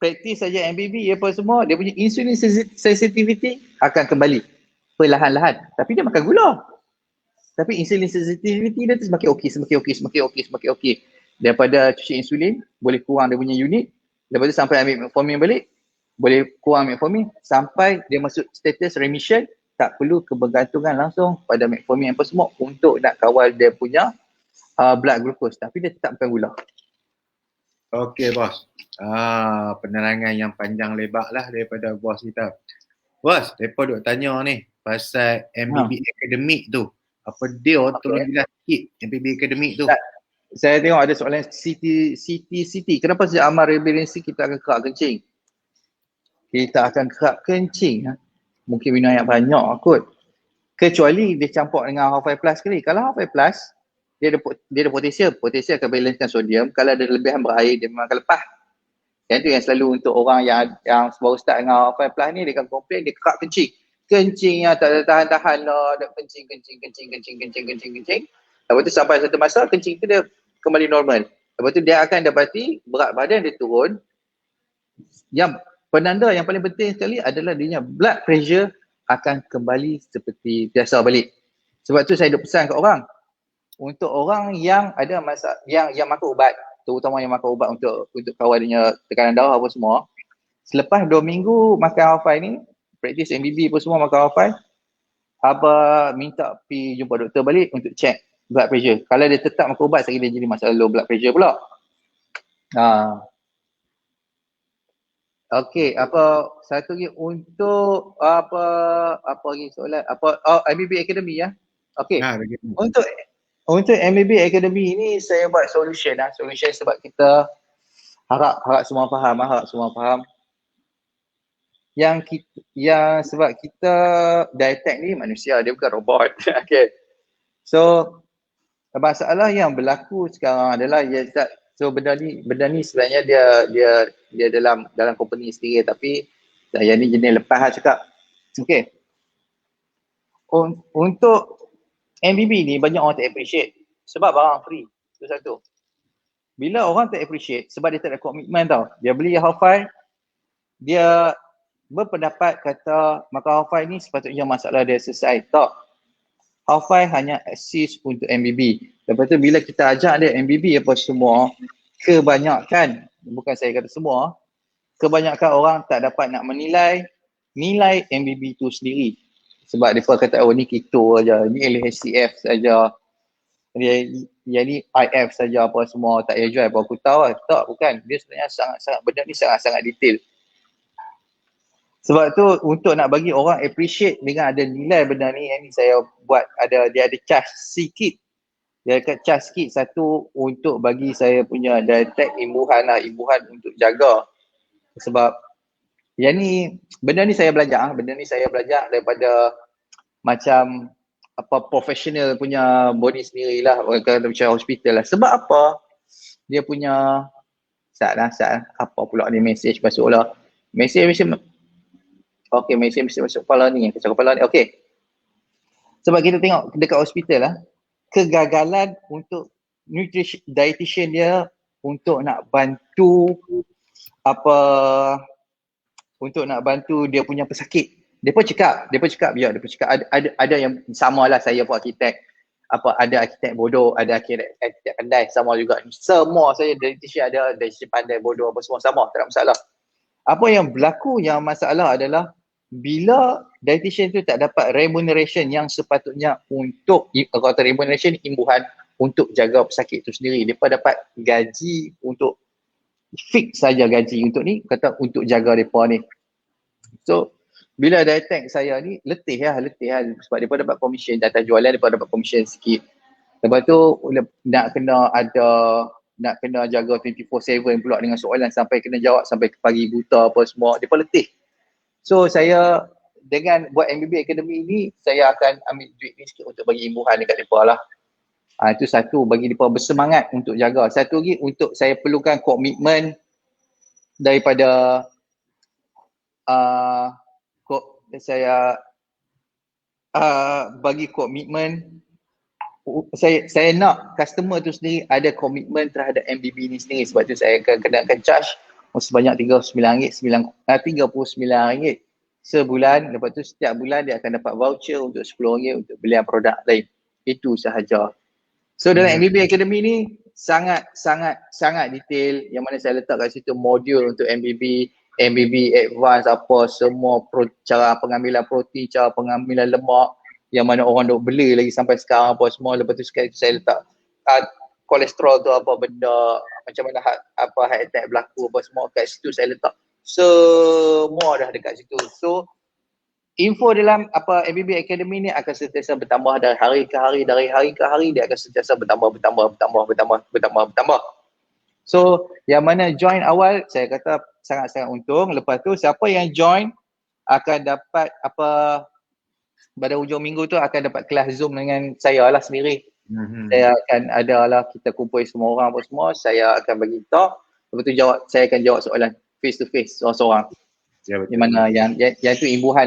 praktis saja MBB apa semua, dia punya insulin sensitivity akan kembali perlahan-lahan. Tapi dia makan gula. Tapi insulin sensitivity dia tu semakin okey. Daripada cuci insulin, boleh kurang dia punya unit. Lepas tu sampai ambil metformin balik, boleh kurang metformin sampai dia masuk status remission, tak perlu kebergantungan langsung pada metformin apa semua untuk nak kawal dia punya blood glucose, tapi dia tetap makan gula. Okey bos. Penerangan yang panjang lebar lah daripada bos kita. Bos, mereka duk tanya ni pasal MBB Academic tu. Apa dia? Tolong jelas sikit MBB Academic tu. Saya tengok ada soalan Siti. Kenapa sejak amal referensi kita akan kerak kencing? Kita akan kerak kencing. Mungkin minum air banyak kot. Kecuali dia campur dengan Half5 Plus sekali. Kalau Half5 Plus, dia ada potasium. Potasium akan balancekan sodium. Kalau ada lebihan berair, dia memang akan lepas. Yang tu yang selalu untuk orang yang baru start dengan Half5 Plus ni, dia akan komplain, dia kerak kencing. Kencing yang tak ada tahan-tahan lah. Dia kencing. Lepas tu sampai satu masa, kencing tu dia kembali normal. Lepas tu dia akan dapati berat badan dia turun. Yang penanda yang paling penting sekali adalah dia blood pressure akan kembali seperti biasa balik. Sebab tu saya pesan kat orang, untuk orang yang ada masalah, yang makan ubat, terutama yang makan ubat untuk kawal dia tekanan darah apa semua, selepas 2 minggu makan Half5 ni, praktis MBB apa semua makan Half5, minta pergi jumpa doktor balik untuk check blood pressure. Kalau dia tetap makan ubat, sekali dia jadi masalah low blood pressure pula. Okey, satu lagi untuk lagi soalan? MBB Academy ya. Okey. Untuk MBB Academy ni saya buat solution sebab kita harap semua faham. Yang sebab kita dietec ni manusia, dia bukan robot. Okey. So masalah yang berlaku sekarang adalah benda ni sebenarnya dia dalam company sendiri, tapi saya ni jenis lepas lah cakap. Okey. Untuk MBB ni banyak orang tak appreciate sebab barang free. Itu satu. Bila orang tak appreciate sebab dia tak ada komitmen tau. Dia beli Half5, dia berpendapat kata makan Half5 ni sepatutnya masalah dia selesai. Tak. Half5 hanya assist untuk MBB. Lepas tu bila kita ajak dia MBB apa semua, kebanyakan, bukan saya kata semua, kebanyakan orang tak dapat nak nilai MBB tu sendiri. Sebab dia kata, oh ni keto aja, ni LHCF saja, dia ni IF saja apa semua, tak payah jual apa aku tahu lah. Tak, bukan. Dia sebenarnya benda ni sangat-sangat detail. Sebab tu untuk nak bagi orang appreciate dengan ada nilai benda ni, yang ni saya buat dia ada charge sikit. Dia akan charge sikit satu untuk bagi saya punya dietec imbuhan untuk jaga. Sebab yang ni, benda ni saya belajar daripada macam profesional punya body sendiri lah, macam hospital lah. Sebab apa? Dia punya apa pula ni mesej masuk lah. Mesej masuk kepala ni, okey. Sebab kita tengok dekat hospital lah, kegagalan untuk dietitian dia untuk nak bantu dia punya pesakit. Dia pun cakap ada yang sama lah, saya pun arkitek, ada arkitek bodoh, ada arkitek pandai, sama juga. Semua saya dietitian ada dietitian pandai, bodoh apa semua sama, tak ada masalah. Apa yang berlaku yang masalah adalah bila dietitian tu tak dapat remuneration yang sepatutnya untuk, kata remuneration imbuhan untuk jaga pesakit tu sendiri. Mereka dapat gaji untuk fix saja gaji untuk ni, kata untuk jaga mereka ni. So bila dietec saya ni letih lah sebab mereka dapat komisen, data jualan mereka dapat komisen sikit. Lepas tu nak kena jaga 24/7 pula dengan soalan sampai kena jawab sampai pagi buta apa semua, mereka letih. So saya dengan buat MBB Academy ni, saya akan ambil duit ni sikit untuk bagi imbuhan dekat mereka lah. Itu satu, bagi mereka bersemangat untuk jaga. Satu lagi, untuk saya perlukan komitmen daripada saya bagi komitmen. Saya nak customer tu sendiri ada komitmen terhadap MBB ni sendiri. Sebab tu saya akan kenakan charge sebanyak RM39 sebulan. Lepas tu setiap bulan dia akan dapat voucher untuk RM10 untuk belian produk lain. Itu sahaja. So dalam MBB Academy ni sangat detail, yang mana saya letak kat situ modul untuk MBB, MBB advance apa semua cara pengambilan protein, cara pengambilan lemak yang mana orang duk beli lagi sampai sekarang apa semua. Lepas tu sekali tu saya letak kolesterol tu apa benda, macam mana heart attack berlaku apa semua, kat situ saya letak semua dah dekat situ. So info dalam MBB Academy ni akan sentiasa bertambah dari hari ke hari, dia akan sentiasa bertambah. So yang mana join awal saya kata sangat-sangat untung. Lepas tu siapa yang join akan dapat pada hujung minggu tu akan dapat kelas Zoom dengan saya lah sendiri. Saya akan ada lah, kita kumpul semua orang apa semua, saya akan bagi talk. Lepas tu saya akan jawab soalan face to face seorang-seorang. Ya, betul. Di mana yang tu imbuhan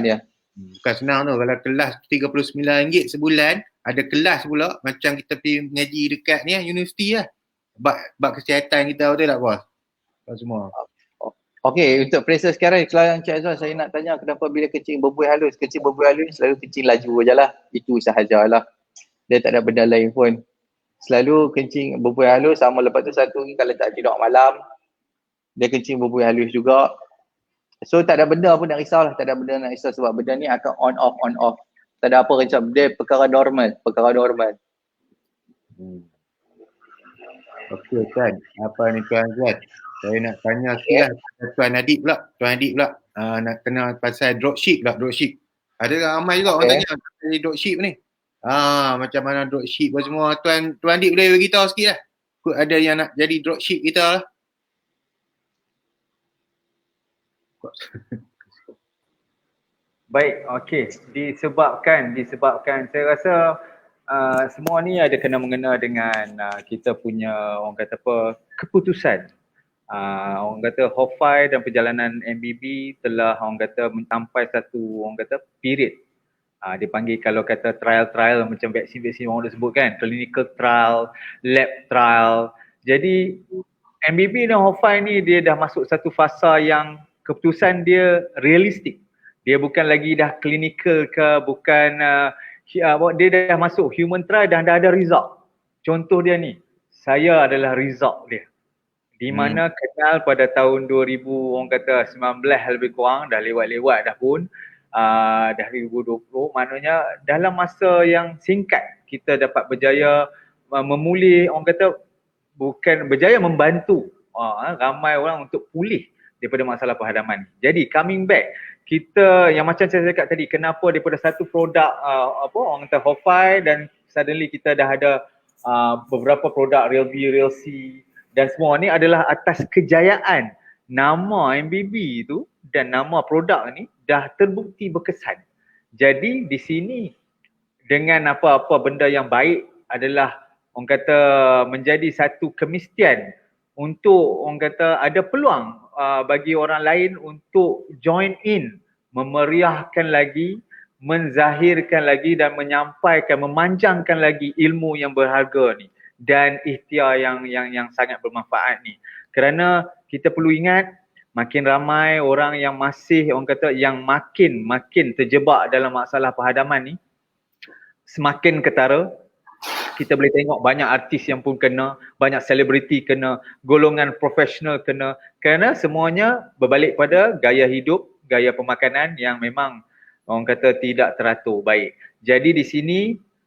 dia. Bukan senang tu, kalau kelas RM39 sebulan, ada kelas pula macam kita pergi mengaji dekat ni universiti lah. Bab kesihatan kita, betul tak bos? Semua. Okey, untuk periksa sekarang, kalau Encik Azwan saya nak tanya kenapa bila kencing berbuih halus selalu kencing laju je lah. Itu sahajalah. Dia tak ada benda lain pun. Selalu kencing berbuih halus sama. Lepas tu satu ni kalau tak tidur malam, dia kencing berbuih halus juga. So tak ada benda pun nak risau lah. Tak ada benda nak risau sebab benda ni akan on off. Tak ada apa macam dia perkara normal. Okey kan, apa ni Tuan Azwan? Saya nak tanya sikit lah Tuan Adib pula. Nak kenal pasal dropship. Ada ramai juga orang tanya pasal dropship ni. Macam mana dropship apa semua. Tuan Adib boleh beritahu sikit lah. Ada yang nak jadi dropship kita lah. Baik, okey. Disebabkan saya rasa semua ni ada kena-mengena dengan kita punya orang kata apa, keputusan. Orang kata Hofai dan perjalanan MBB telah orang kata mencapai satu orang kata period. Dipanggil kalau kata trial macam vaksin orang dah sebut kan, clinical trial, lab trial. Jadi MBB dan Hofai ni dia dah masuk satu fasa yang keputusan dia realistik. Dia bukan lagi dah clinical ke, bukan dia dah masuk human trial dan dah ada result. Contoh dia ni, saya adalah result dia. Di mana kenal pada tahun 2000 orang kata 19 lebih kurang, dah lewat dah pun. Dah 2020, maknanya dalam masa yang singkat kita dapat berjaya memulih, orang kata bukan berjaya membantu ramai orang untuk pulih daripada masalah perhadaman. Jadi coming back, kita yang macam saya cakap tadi, kenapa daripada satu produk orang kata Hofai dan suddenly kita dah ada beberapa produk Real B, Real C dan semua ni adalah atas kejayaan nama MBB tu dan nama produk ni dah terbukti berkesan. Jadi di sini dengan apa-apa benda yang baik adalah orang kata menjadi satu kemestian untuk orang kata ada peluang bagi orang lain untuk join in, memeriahkan lagi, menzahirkan lagi dan menyampaikan, memanjangkan lagi ilmu yang berharga ni dan ikhtiar yang sangat bermanfaat ni. Kerana kita perlu ingat makin ramai orang yang masih orang kata yang makin terjebak dalam masalah perhadaman ni, semakin ketara. Kita boleh tengok banyak artis yang pun kena, banyak selebriti kena, golongan profesional kena, kerana semuanya berbalik pada gaya hidup, gaya pemakanan yang memang orang kata tidak teratur baik. Jadi di sini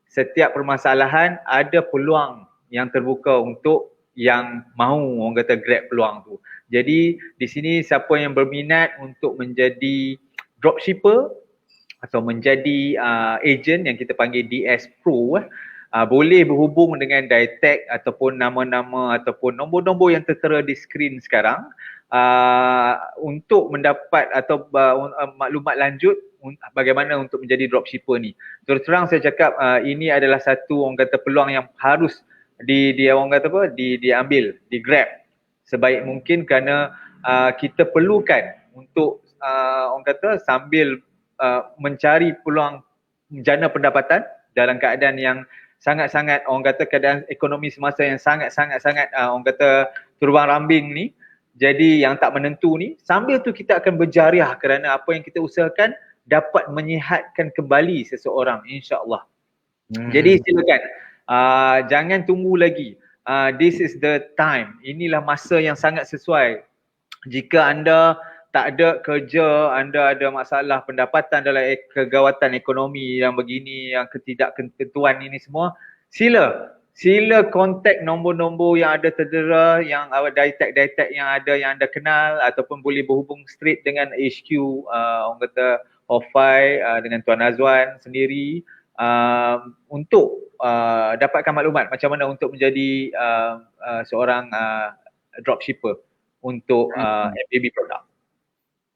setiap permasalahan ada peluang yang terbuka untuk yang mahu orang kata grab peluang tu. Jadi di sini siapa yang berminat untuk menjadi dropshipper atau menjadi agent yang kita panggil DS Pro, boleh berhubung dengan Ditech ataupun nama-nama ataupun nombor-nombor yang tertera di skrin sekarang untuk mendapat atau maklumat lanjut bagaimana untuk menjadi dropshipper ni. Terus terang saya cakap ini adalah satu orang kata peluang yang harus diambil, di grab sebaik mungkin kerana kita perlukan untuk orang kata sambil mencari peluang jana pendapatan dalam keadaan yang sangat-sangat orang kata keadaan ekonomi semasa yang sangat-sangat orang kata terbang rambing ni, jadi yang tak menentu ni, sambil tu kita akan berjariah kerana apa yang kita usahakan dapat menyihatkan kembali seseorang, insya-Allah. Jadi silakan, jangan tunggu lagi. This is the time. Inilah masa yang sangat sesuai jika anda tak ada kerja, anda ada masalah pendapatan dalam kegawatan ekonomi yang begini, yang ketidaktentuan ini semua, sila kontak nombor-nombor yang ada tertera, yang dietek yang anda kenal, ataupun boleh berhubung straight dengan HQ orang kata Hofai dengan Tuan Azwan sendiri untuk dapatkan maklumat macam mana untuk menjadi seorang dropshipper untuk MBB produk.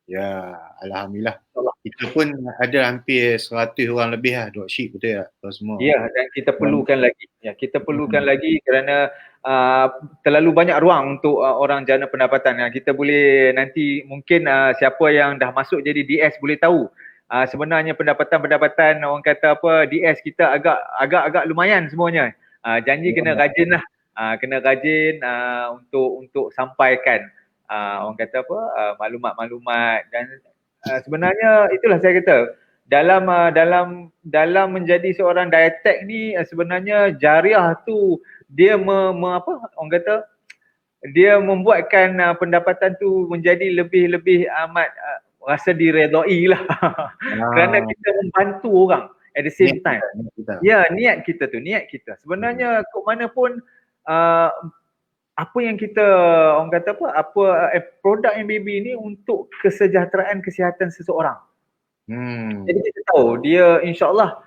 Ya, Alhamdulillah. Kita pun ada hampir 100 orang lebih lah dropship, betul tak? Semua. Ya, dan kita perlukan lagi. Ya, kita perlukan lagi kerana terlalu banyak ruang untuk orang jana pendapatan. Kita boleh nanti mungkin siapa yang dah masuk jadi DS boleh tahu. Sebenarnya pendapatan orang kata apa, DS kita agak lumayan semuanya. Janji kena rajin lah. Kena rajin untuk sampaikan orang kata apa maklumat-maklumat, dan sebenarnya itulah saya kata dalam menjadi seorang dietek ni sebenarnya jariah tu dia orang kata dia membuatkan pendapatan tu menjadi lebih amat rasa diredai lah kerana kita membantu orang at the same time. Ya, niat kita sebenarnya kok mana pun apa yang kita orang kata produk MBB ni untuk kesejahteraan kesihatan seseorang. Jadi kita tahu dia insyaAllah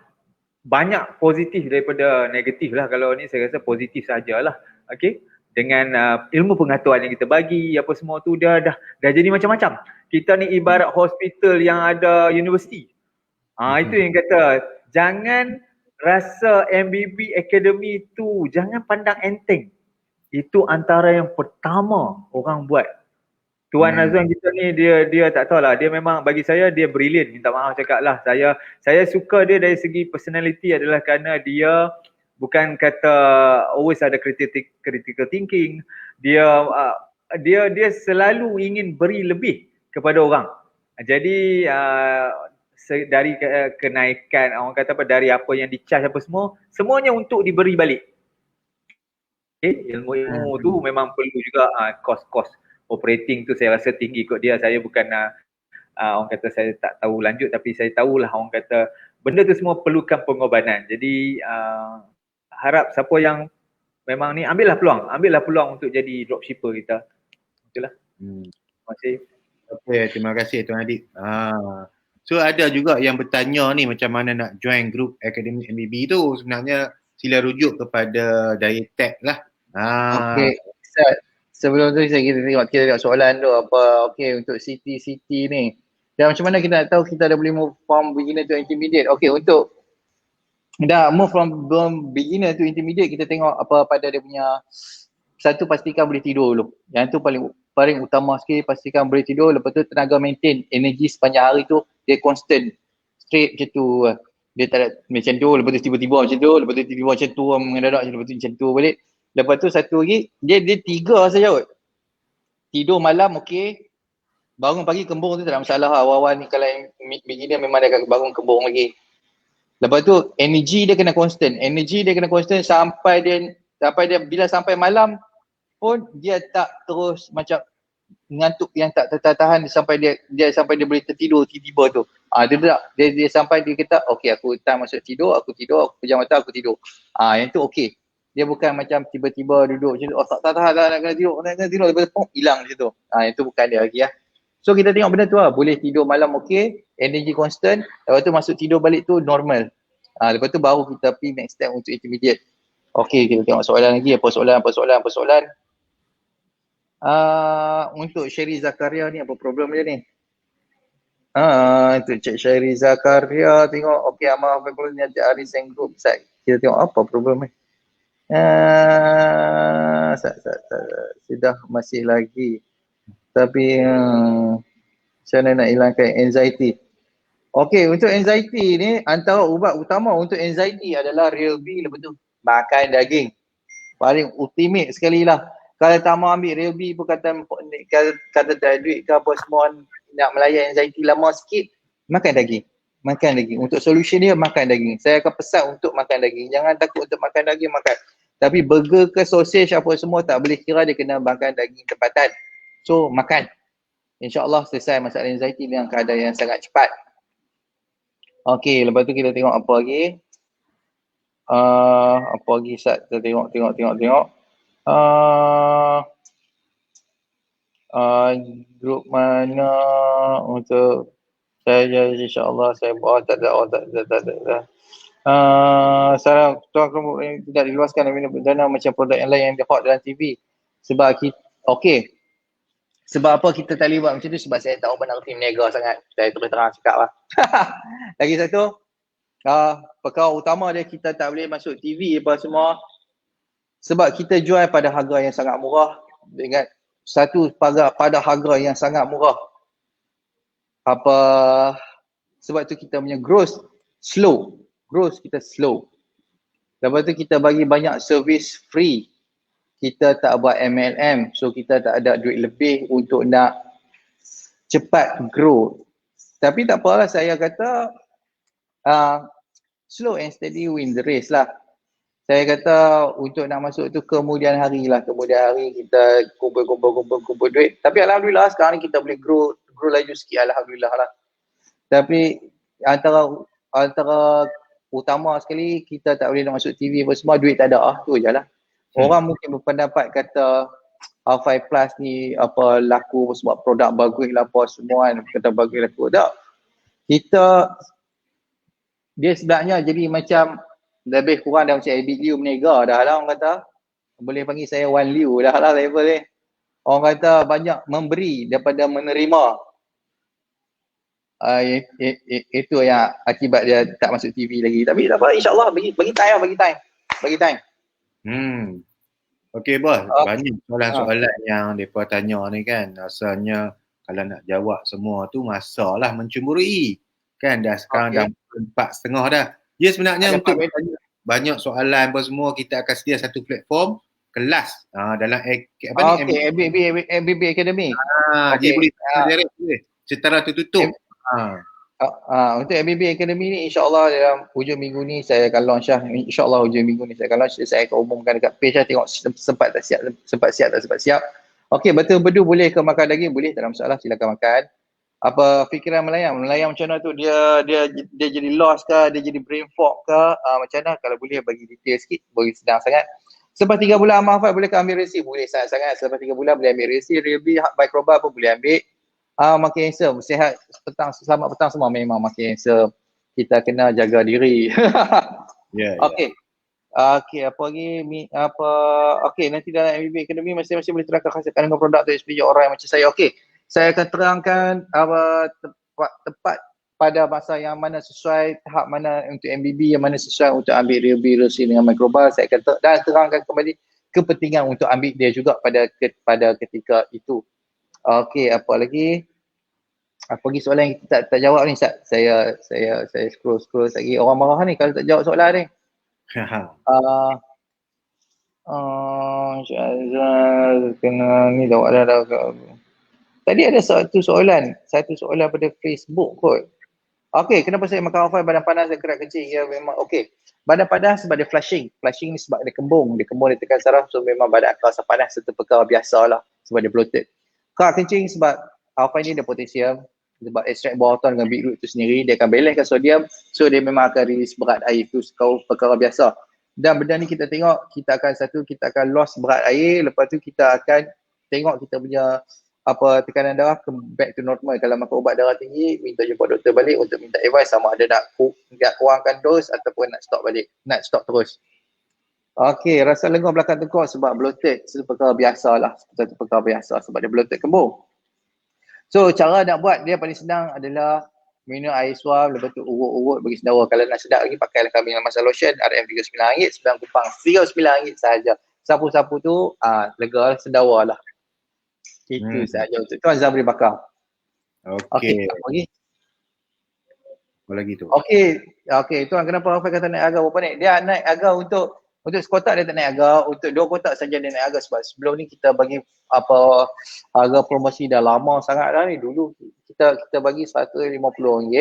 banyak positif daripada negatif lah. Kalau ni saya rasa positif sajalah. Okay, dengan ilmu pengetahuan yang kita bagi apa semua tu dah jadi macam-macam. Kita ni ibarat hospital yang ada universiti. Itu yang kata jangan rasa MBB Academy tu jangan pandang enteng. Itu antara yang pertama orang buat. Tuan Azwan kita ni dia tak tahulah, dia memang bagi saya dia brilliant, minta maaf cakap lah. Saya suka dia dari segi personality adalah kerana dia bukan kata always ada critical thinking. Dia selalu ingin beri lebih kepada orang. Jadi dari kenaikan orang kata dari apa yang di-charge apa semuanya untuk diberi balik. Ilmu tu memang perlu juga kos operating tu saya rasa tinggi kot dia. Saya bukan orang kata saya tak tahu lanjut, tapi saya tahulah orang kata benda tu semua perlukan pengorbanan. Jadi harap siapa yang memang ni ambillah peluang untuk jadi dropshipper kita. Itulah. Terima kasih. Okay, terima kasih Tuan Adik. So ada juga yang bertanya ni macam mana nak join group Akademi MBB tu. Sebenarnya sila rujuk kepada Dietek lah. Okay, sebelum tu kita tengok soalan tu apa, okay untuk city ni. Dan macam mana kita nak tahu kita dah boleh move from beginner to intermediate. Okay, untuk dah move from beginner to intermediate, kita tengok apa pada dia punya, satu pastikan boleh tidur dulu. Yang tu paling utama sekali, pastikan boleh tidur. Lepas tu tenaga maintain, energi sepanjang hari tu dia constant, straight macam tu. Dia tak ada macam tu, lepas tu tiba-tiba macam tu, lepas tu tiba-tiba macam tu, mendadak lepas tu macam tu balik. Lepas tu satu lagi, dia 3 saja kot. Tidur malam okey, bangun pagi kembung tu tak ada masalah. Awal-awal ni kalau yang beginner memang dia akan bangun kembung lagi. Lepas tu energi dia kena constant. Sampai dia bila sampai malam pun dia tak terus macam ngantuk yang tak tertahan sampai dia boleh tertidur tiba-tiba tu. Dia tak. Dia sampai dia kata okey aku time masuk tidur, aku pejam mata aku tidur. Yang tu okey. Dia bukan macam tiba-tiba duduk macam tu, tak tahan nak kena tidur, lepas tu hilang macam tu. Yang tu bukan dia lagi lah. So kita tengok benda tu lah, boleh tidur malam okey, energy constant, lepas tu masuk tidur balik tu normal. Lepas tu baru kita pergi next step untuk intermediate. Okey, kita tengok soalan lagi, apa soalan. Untuk Sherry Zakaria ni apa problem dia ni? Itu Cik Sherry Zakaria tengok okey amal problem ni ada Arisan Group site. Kita tengok apa problem ni. Sudah masih lagi. Tapi macam mana nak hilangkan anxiety? Okey, untuk anxiety ni antara ubat utama untuk anxiety adalah Real B, lepas tu makan daging. Paling ultimate sekali lah. Kalau tak mau ambil Real B pun kata tak duit ke apa semua, nak melayan anxiety lama sikit, makan daging. Untuk solution dia makan daging. Saya akan pesan untuk makan daging. Jangan takut untuk makan daging, makan. Tapi burger ke sausage apa semua tak boleh kira, dia kena makan daging tempatan. So makan. InsyaAllah selesai masalah anxiety dengan keadaan yang sangat cepat. Okey, lepas tu kita tengok apa lagi. Apa lagi Ustaz? Kita tengok. Grup mana untuk saya, insyaAllah saya buat tak ada. Salah tuan kemudian tidak diluaskan dana macam produk yang lain yang hot dalam TV. Sebab kita, okey. Sebab apa kita tak boleh buat macam tu? Sebab saya tahu benar tim niaga sangat. Saya terang cakap lah. Lagi satu, perkara utama dia kita tak boleh masuk TV apa semua. Sebab kita jual pada harga yang sangat murah. Ingat, satu pada harga yang sangat murah. Sebab tu kita punya growth kita slow. Lepas tu kita bagi banyak service free. Kita tak buat MLM, so kita tak ada duit lebih untuk nak cepat grow. Tapi tak apalah, saya kata slow and steady win the race lah. Saya kata untuk nak masuk tu kemudian hari kita kumpul duit. Tapi alhamdulillah sekarang ni kita boleh grow laju sikit, alhamdulillah lah. Tapi antara utama sekali kita tak boleh nak masuk TV apa semua, duit tak ada, tu je lah. Orang mungkin berpendapat kata R5 Plus ni apa laku sebab produk bagus lah apa semua kan, kata bagus laku. Tak. Dia sebenarnya jadi macam lebih kurang dah macam Abid Liu berniaga dah lah, orang kata. Boleh panggil saya Wan Liu dah lah level ni. Orang kata banyak memberi daripada menerima. Itu yang akibat dia tak masuk TV lagi. Tapi tak apa, insyaAllah bagi time. Okey bos, banyak soalan-soalan yang mereka tanya ni kan. Rasanya kalau nak jawab semua tu masalah mencemburui. Kan dah sekarang dah 4:30 dah. Ya sebenarnya untuk banyak soalan apa semua kita akan sedia satu platform kelas dalam MBB Academy. Dia boleh direct secara tertutup. Untuk MBB Academy ni insyaAllah dalam hujung minggu ni saya akan launch lah. InsyaAllah hujung minggu ni saya akan launch. Saya akan umumkan dekat page lah, tengok sempat siap. Okey, betul bedu boleh ke makan daging? Boleh, tak ada masalah, silakan makan. Apa fikiran melayang macam mana tu, dia jadi lost ke, dia jadi brain fog ke, macam mana? Kalau boleh bagi detail sikit, bagi senang sangat. Selepas 3 bulan Ahmad Hafaz boleh ke ambil resi? Boleh sangat-sangat. Selepas 3 bulan boleh ambil resi, Rebi, Microbar pun boleh ambil. Makin handsome, sihat, selamat petang semua. Memang makin handsome, kita kena jaga diri. Okey, apa lagi? Okey, nanti dalam MBB Academy masing-masing boleh terangkan khasiatan dengan produk tu SPJ orang yang macam saya. Okey, saya akan terangkan tepat pada masa yang mana sesuai, tahap mana untuk MBB, yang mana sesuai untuk ambil resi dengan Microbar. Saya akan terangkan kembali kepentingan untuk ambil dia juga pada ketika itu. Okey, apa lagi? Apa lagi soalan yang kita tak jawab ni Ustaz? Saya scroll lagi. Orang marah ni kalau tak jawab soalan ni. Kena ni jawab dah. Tadi ada satu soalan pada Facebook kot. Okey, kenapa saya makan R5 badan panas dan kerak kencing? Ya memang okey. Badan panas sebab dia flushing. Flushing ni sebab dia kembung. Dia tekan saraf, so memang badan akan rasa panas serta perkara biasa lah sebab dia bloated. Kerak kencing sebab R5 ni ada potasium, sebab ekstrak buah rotan dengan beetroot tu sendiri, dia akan balancekan sodium, so dia memang akan release berat air, tu perkara biasa. Dan benda ni kita tengok, kita akan loss berat air, lepas tu kita akan tengok kita punya tekanan darah back to normal. Kalau makan ubat darah tinggi, minta jumpa doktor balik untuk minta advice sama ada nak kurangkan dos ataupun nak stop terus. Okey, rasa lengan belakang tengkuk sebab bloated, satu perkara biasa sebab dia bloated kembung. So cara nak buat dia paling senang adalah minum air suam, lepas tu urut-urut bagi sendawa. Kalau nak sedap lagi pakailah kami dengan masak lotion RM39, 9 kupang RM39 sahaja. Sapu-sapu tu lega lah, sendawa lah. Itu sahaja untuk Tuan Zamri Bakar. Okey, apa lagi? Apa lagi tu? Okey, Tuan kenapa Rafael kata naik harga berapa naik? Dia naik harga untuk sekotak dia tak naik harga, untuk 2 kotak saja dia naik harga sebab sebelum ni kita bagi harga promosi dah lama sangat dah ni. Dulu kita bagi RM150.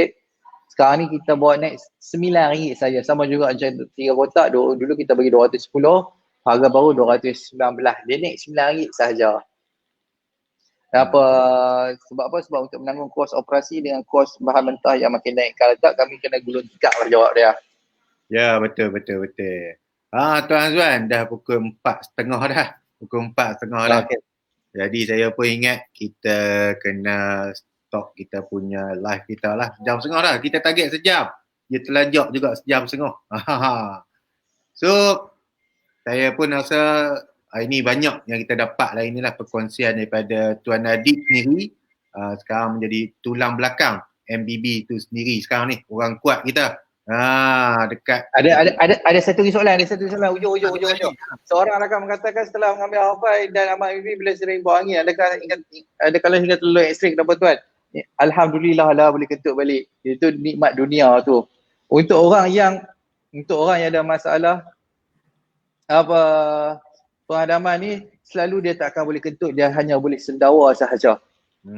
Sekarang ni kita buat naik RM9 saja. Sama juga macam 3 kotak, dulu kita bagi RM210, harga baru RM219. Dia naik RM9 sahaja. Sebab untuk menanggung kos operasi dengan kos bahan mentah yang makin naik. Kalau tak kami kena gulung tikar lah jawab dia. Ya, betul. Tuan Azwan dah pukul 4.30 dah. Pukul 4.30 dah. Okay. Jadi saya pun ingat kita kena stop kita punya live kita lah. Sejam setengah dah. Kita target sejam. Dia terlajak juga sejam setengah. So, saya pun rasa ini banyak yang kita dapat lah, inilah perkongsian daripada Tuan Adib sendiri. Sekarang menjadi tulang belakang MBB tu sendiri sekarang ni. Orang kuat kita. Dekat. Ada satu soalan, ujung. Seorang rakan mengatakan setelah mengambil Hafai dan amal MBB bila sering buang angin, adakah hingga terlalu ekstrim kenapa tuan? Alhamdulillah lah boleh kentut balik. Itu nikmat dunia tu. Untuk orang yang ada masalah pengadaman ni, selalu dia tak akan boleh kentut, dia hanya boleh sendawa sahaja.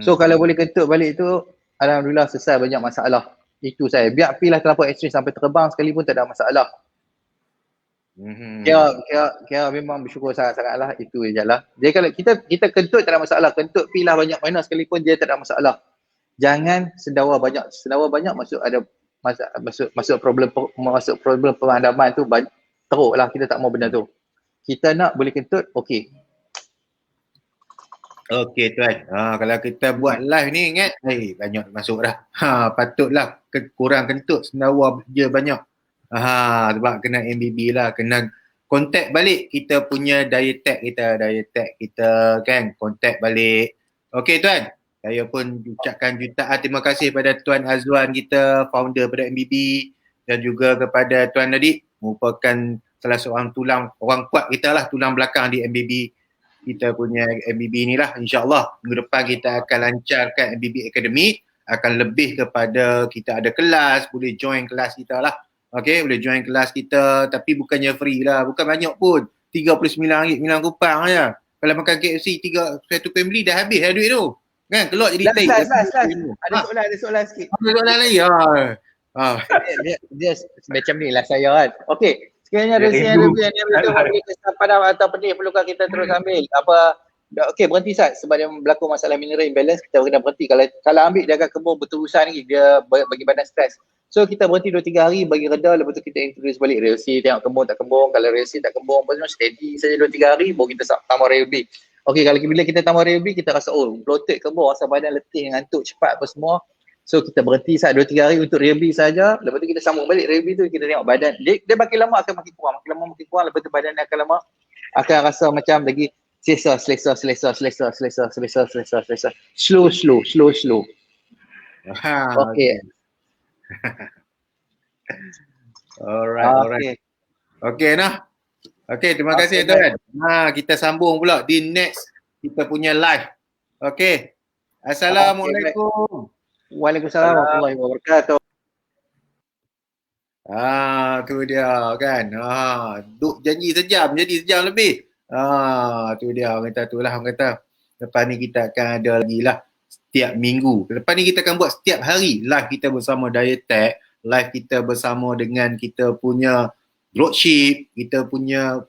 So kalau boleh kentut balik tu, alhamdulillah selesai banyak masalah. Itu saya. Biar pilah terlalu ekstrim sampai terbang sekalipun tak ada masalah. Kira memang bersyukur sangat-sangatlah. Itu je lah. Jadi kalau kita kentut tak ada masalah. Kentut pilah banyak mana sekalipun dia tak ada masalah. Jangan sendawa banyak. Sendawa banyak masuk problem pemadaman tu teruk lah. Kita tak mau benda tu. Kita nak boleh kentut, okey. Okey tuan. Kalau kita buat live ni ingat, banyak masuk dah. Patutlah kurang kentut, sendawa je banyak. Sebab kena MBB lah, kena kontak balik kita punya daya tag kita kan, kontak balik. Okey tuan. Saya pun ucapkan jutaan terima kasih pada Tuan Azwan kita, founder pada MBB, dan juga kepada Tuan Adib, merupakan salah seorang orang kuat kita lah, tulang belakang di MBB. Kita punya MBB ni lah, insyaAllah minggu depan kita akan lancarkan MBB Academy, akan lebih kepada kita ada kelas, boleh join kelas kita lah. Okay, boleh join kelas kita, tapi bukannya free lah, bukan banyak pun, RM39 9 kupang je. Kalau makan KFC satu family dah habis dah duit tu. Kan, keluar jadi taik. Ada soalan sikit. Ada soalan lagi? Dia macam ni lah saya kan. Okey. Sekiranya rezeki yang lebih memberi kesempadan atau pedih, perlukah kita terus ambil? Okey, berhenti Sat. Sebab dia berlaku masalah mineral imbalance, kita kena berhenti. Kalau ambil dia akan kembung berterusan lagi, dia bagi badan stres. So kita berhenti 2-3 hari bagi reda, lepas tu kita introduce balik relsi, tengok kembung tak kembung. Kalau relsi tak kembung, steady saja 2-3 hari, baru kita tambah relbi. Okey, kalau bila kita tambah relbi, kita rasa bloated kembung, rasa badan letih, ngantuk cepat apa semua. So kita berhenti 2-3 hari untuk relbi saja. Lepas tu kita sambung balik relbi tu, kita tengok badan dia makin lama akan makin kurang, lepas tu badan dia akan lama akan rasa macam lagi selesa. Slow. Okey. Alright. Okey nah. Okey, terima kasih tuan. Kita sambung pula di next kita punya live. Okey. Assalamualaikum. Waalaikumsalam warahmatullahi wabarakatuh. Tu dia kan. Duk janji sejam, jadi sejam lebih. Tu dia orang kata tu lah, orang kata. Lepas ni kita akan ada lagi lah setiap minggu. Lepas ni kita akan buat setiap hari live kita bersama Dietech, live kita bersama dengan kita punya dropship, kita punya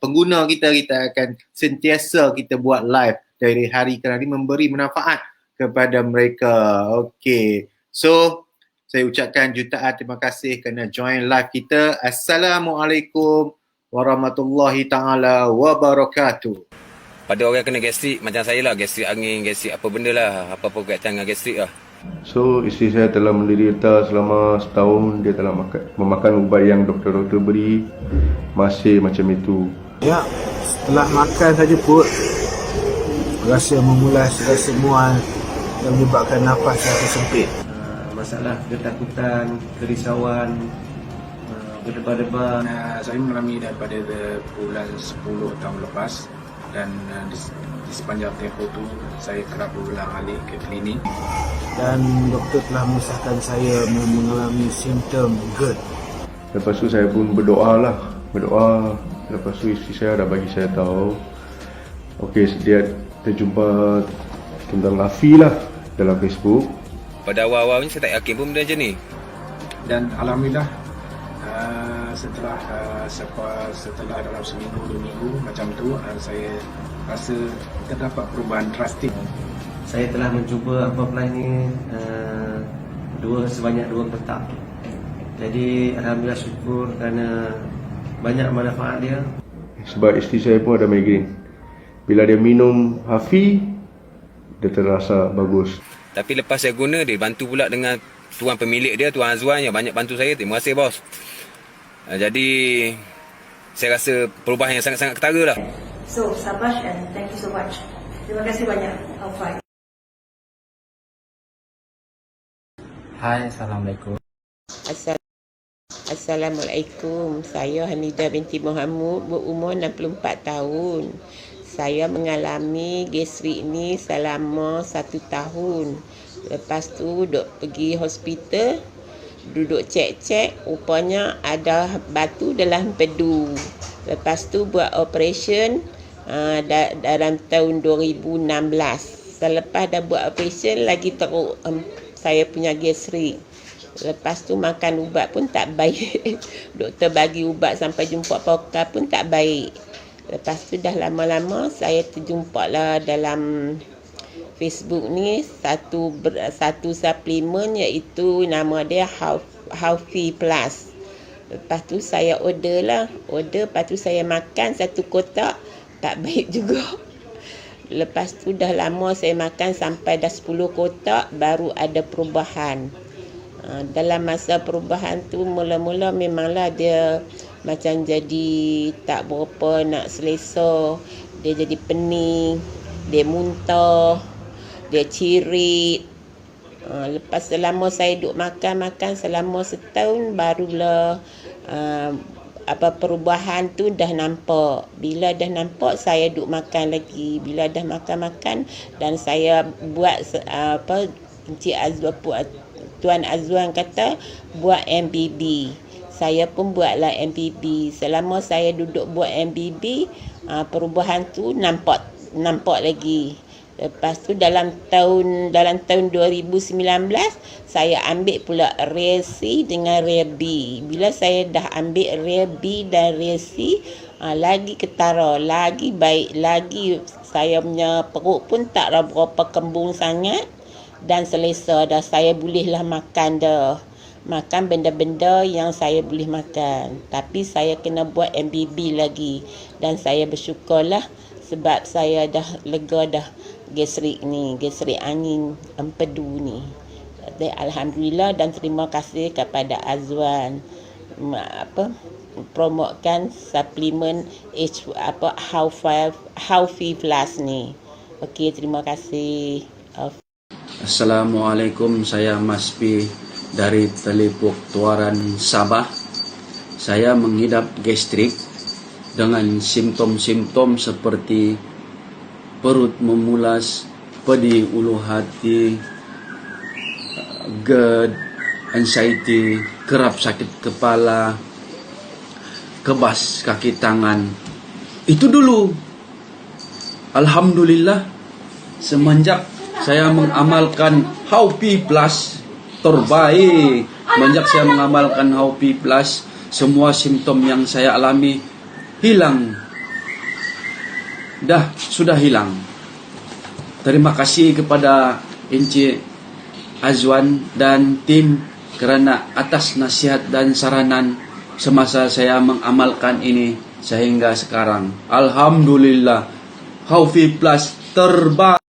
pengguna kita akan sentiasa kita buat live dari hari ke hari memberi manfaat kepada mereka. Okey. So, saya ucapkan jutaan terima kasih kerana join live kita. Assalamualaikum warahmatullahi taala wabarakatuh. Pada orang kena gastrik macam saya lah, gastrik angin, gastrik apa benda lah, apa-apa berkaitan dengan gastrik lah. So, isteri saya telah menderita selama setahun. Dia telah memakan ubat yang doktor-doktor beri, masih macam itu. Ya, setelah makan saja pun rasa memulas, rasa mual yang menyebabkan nafas saya sempit. Masalah ketakutan, kerisauan, berdebar-debar saya mengalami daripada bulan 10 tahun lepas, dan di sepanjang tempoh tu saya kerap berulang-alik ke klinik, dan doktor telah mengesahkan saya mengalami simptom GERD. Lepas tu saya pun berdoa. Lepas tu isteri saya dah bagi saya tahu, okey, dia terjumpa tentang Lafi lah dalam Facebook. Pada awal-awal ni saya tak yakin pun benda macam ni. dan alhamdulillah setelah dalam seminggu 2 minggu macam tu, saya rasa terdapat perubahan drastik. saya telah mencuba Aqua+ ni sebanyak 2 kotak. Jadi alhamdulillah syukur kerana banyak manfaat dia. Sebab isteri saya pun ada migraine. Bila dia minum Hafi, dia terasa bagus. Tapi lepas saya guna, dia bantu pula dengan tuan pemilik dia, Tuan Azwan, yang banyak bantu saya. Terima kasih bos. Jadi saya rasa perubahan yang sangat-sangat ketara lah. So, sabash and thank you so much. Terima kasih banyak, Alfai. Hai, Assalamualaikum. Assalamualaikum. Saya Hamidah binti Muhammad, berumur 64 tahun. Saya mengalami gastrik ni selama 1 tahun. Lepas tu duk pergi hospital, duduk cek-cek, rupanya ada batu dalam empedu. Lepas tu buat operation dalam tahun 2016. Selepas dah buat operation, lagi teruk saya punya gastrik. Lepas tu makan ubat pun tak baik. Doktor bagi ubat sampai jumpa pakar pun tak baik. Lepas tu dah lama-lama saya terjumpa lah dalam Facebook ni satu suplemen, iaitu nama dia Hafi Plus. Lepas tu saya order, lepas tu saya makan 1 kotak, tak baik juga. Lepas tu dah lama saya makan sampai dah 10 kotak baru ada perubahan. Dalam masa perubahan tu mula-mula memanglah dia macam jadi tak berapa nak selesa. Dia jadi pening, dia muntah, dia cirit. Lepas selama saya duduk makan selama setahun, barulah perubahan tu dah nampak. Bila dah nampak, saya duduk makan lagi. Bila dah makan dan saya buat Encik Azwan, Tuan Azwan kata buat MBB. Saya pun buatlah MBB. Selama saya duduk buat MBB, perubahan tu nampak lagi. Lepas tu dalam tahun 2019 saya ambil pula Rare C dengan Rare B. Bila saya dah ambil Rare B dan Rare C, lagi ketara, lagi baik, lagi saya punya perut pun tak berapa kembung sangat dan selesa dah. Saya bolehlah makan benda-benda yang saya boleh makan. Tapi saya kena buat MBB lagi dan saya bersyukurlah sebab saya dah lega dah gastrik angin empedu ni. Alhamdulillah dan terima kasih kepada Azwan promotekan suplemen Hafi Plus ni. Okey, terima kasih. Assalamualaikum, saya Mas P dari Telipuk Tuaran, Sabah. Saya mengidap gastrik dengan simptom-simptom seperti perut memulas, pedih ulu hati, GERD, anxiety, kerap sakit kepala, kebas kaki tangan. Itu dulu. Alhamdulillah, semenjak saya mengamalkan Hafi Plus, terbaik. Semenjak saya mengamalkan Hafi Plus, semua simptom yang saya alami hilang. Sudah hilang. Terima kasih kepada Encik Azwan dan tim kerana atas nasihat dan saranan semasa saya mengamalkan ini sehingga sekarang. Alhamdulillah, Hafi Plus terbaik.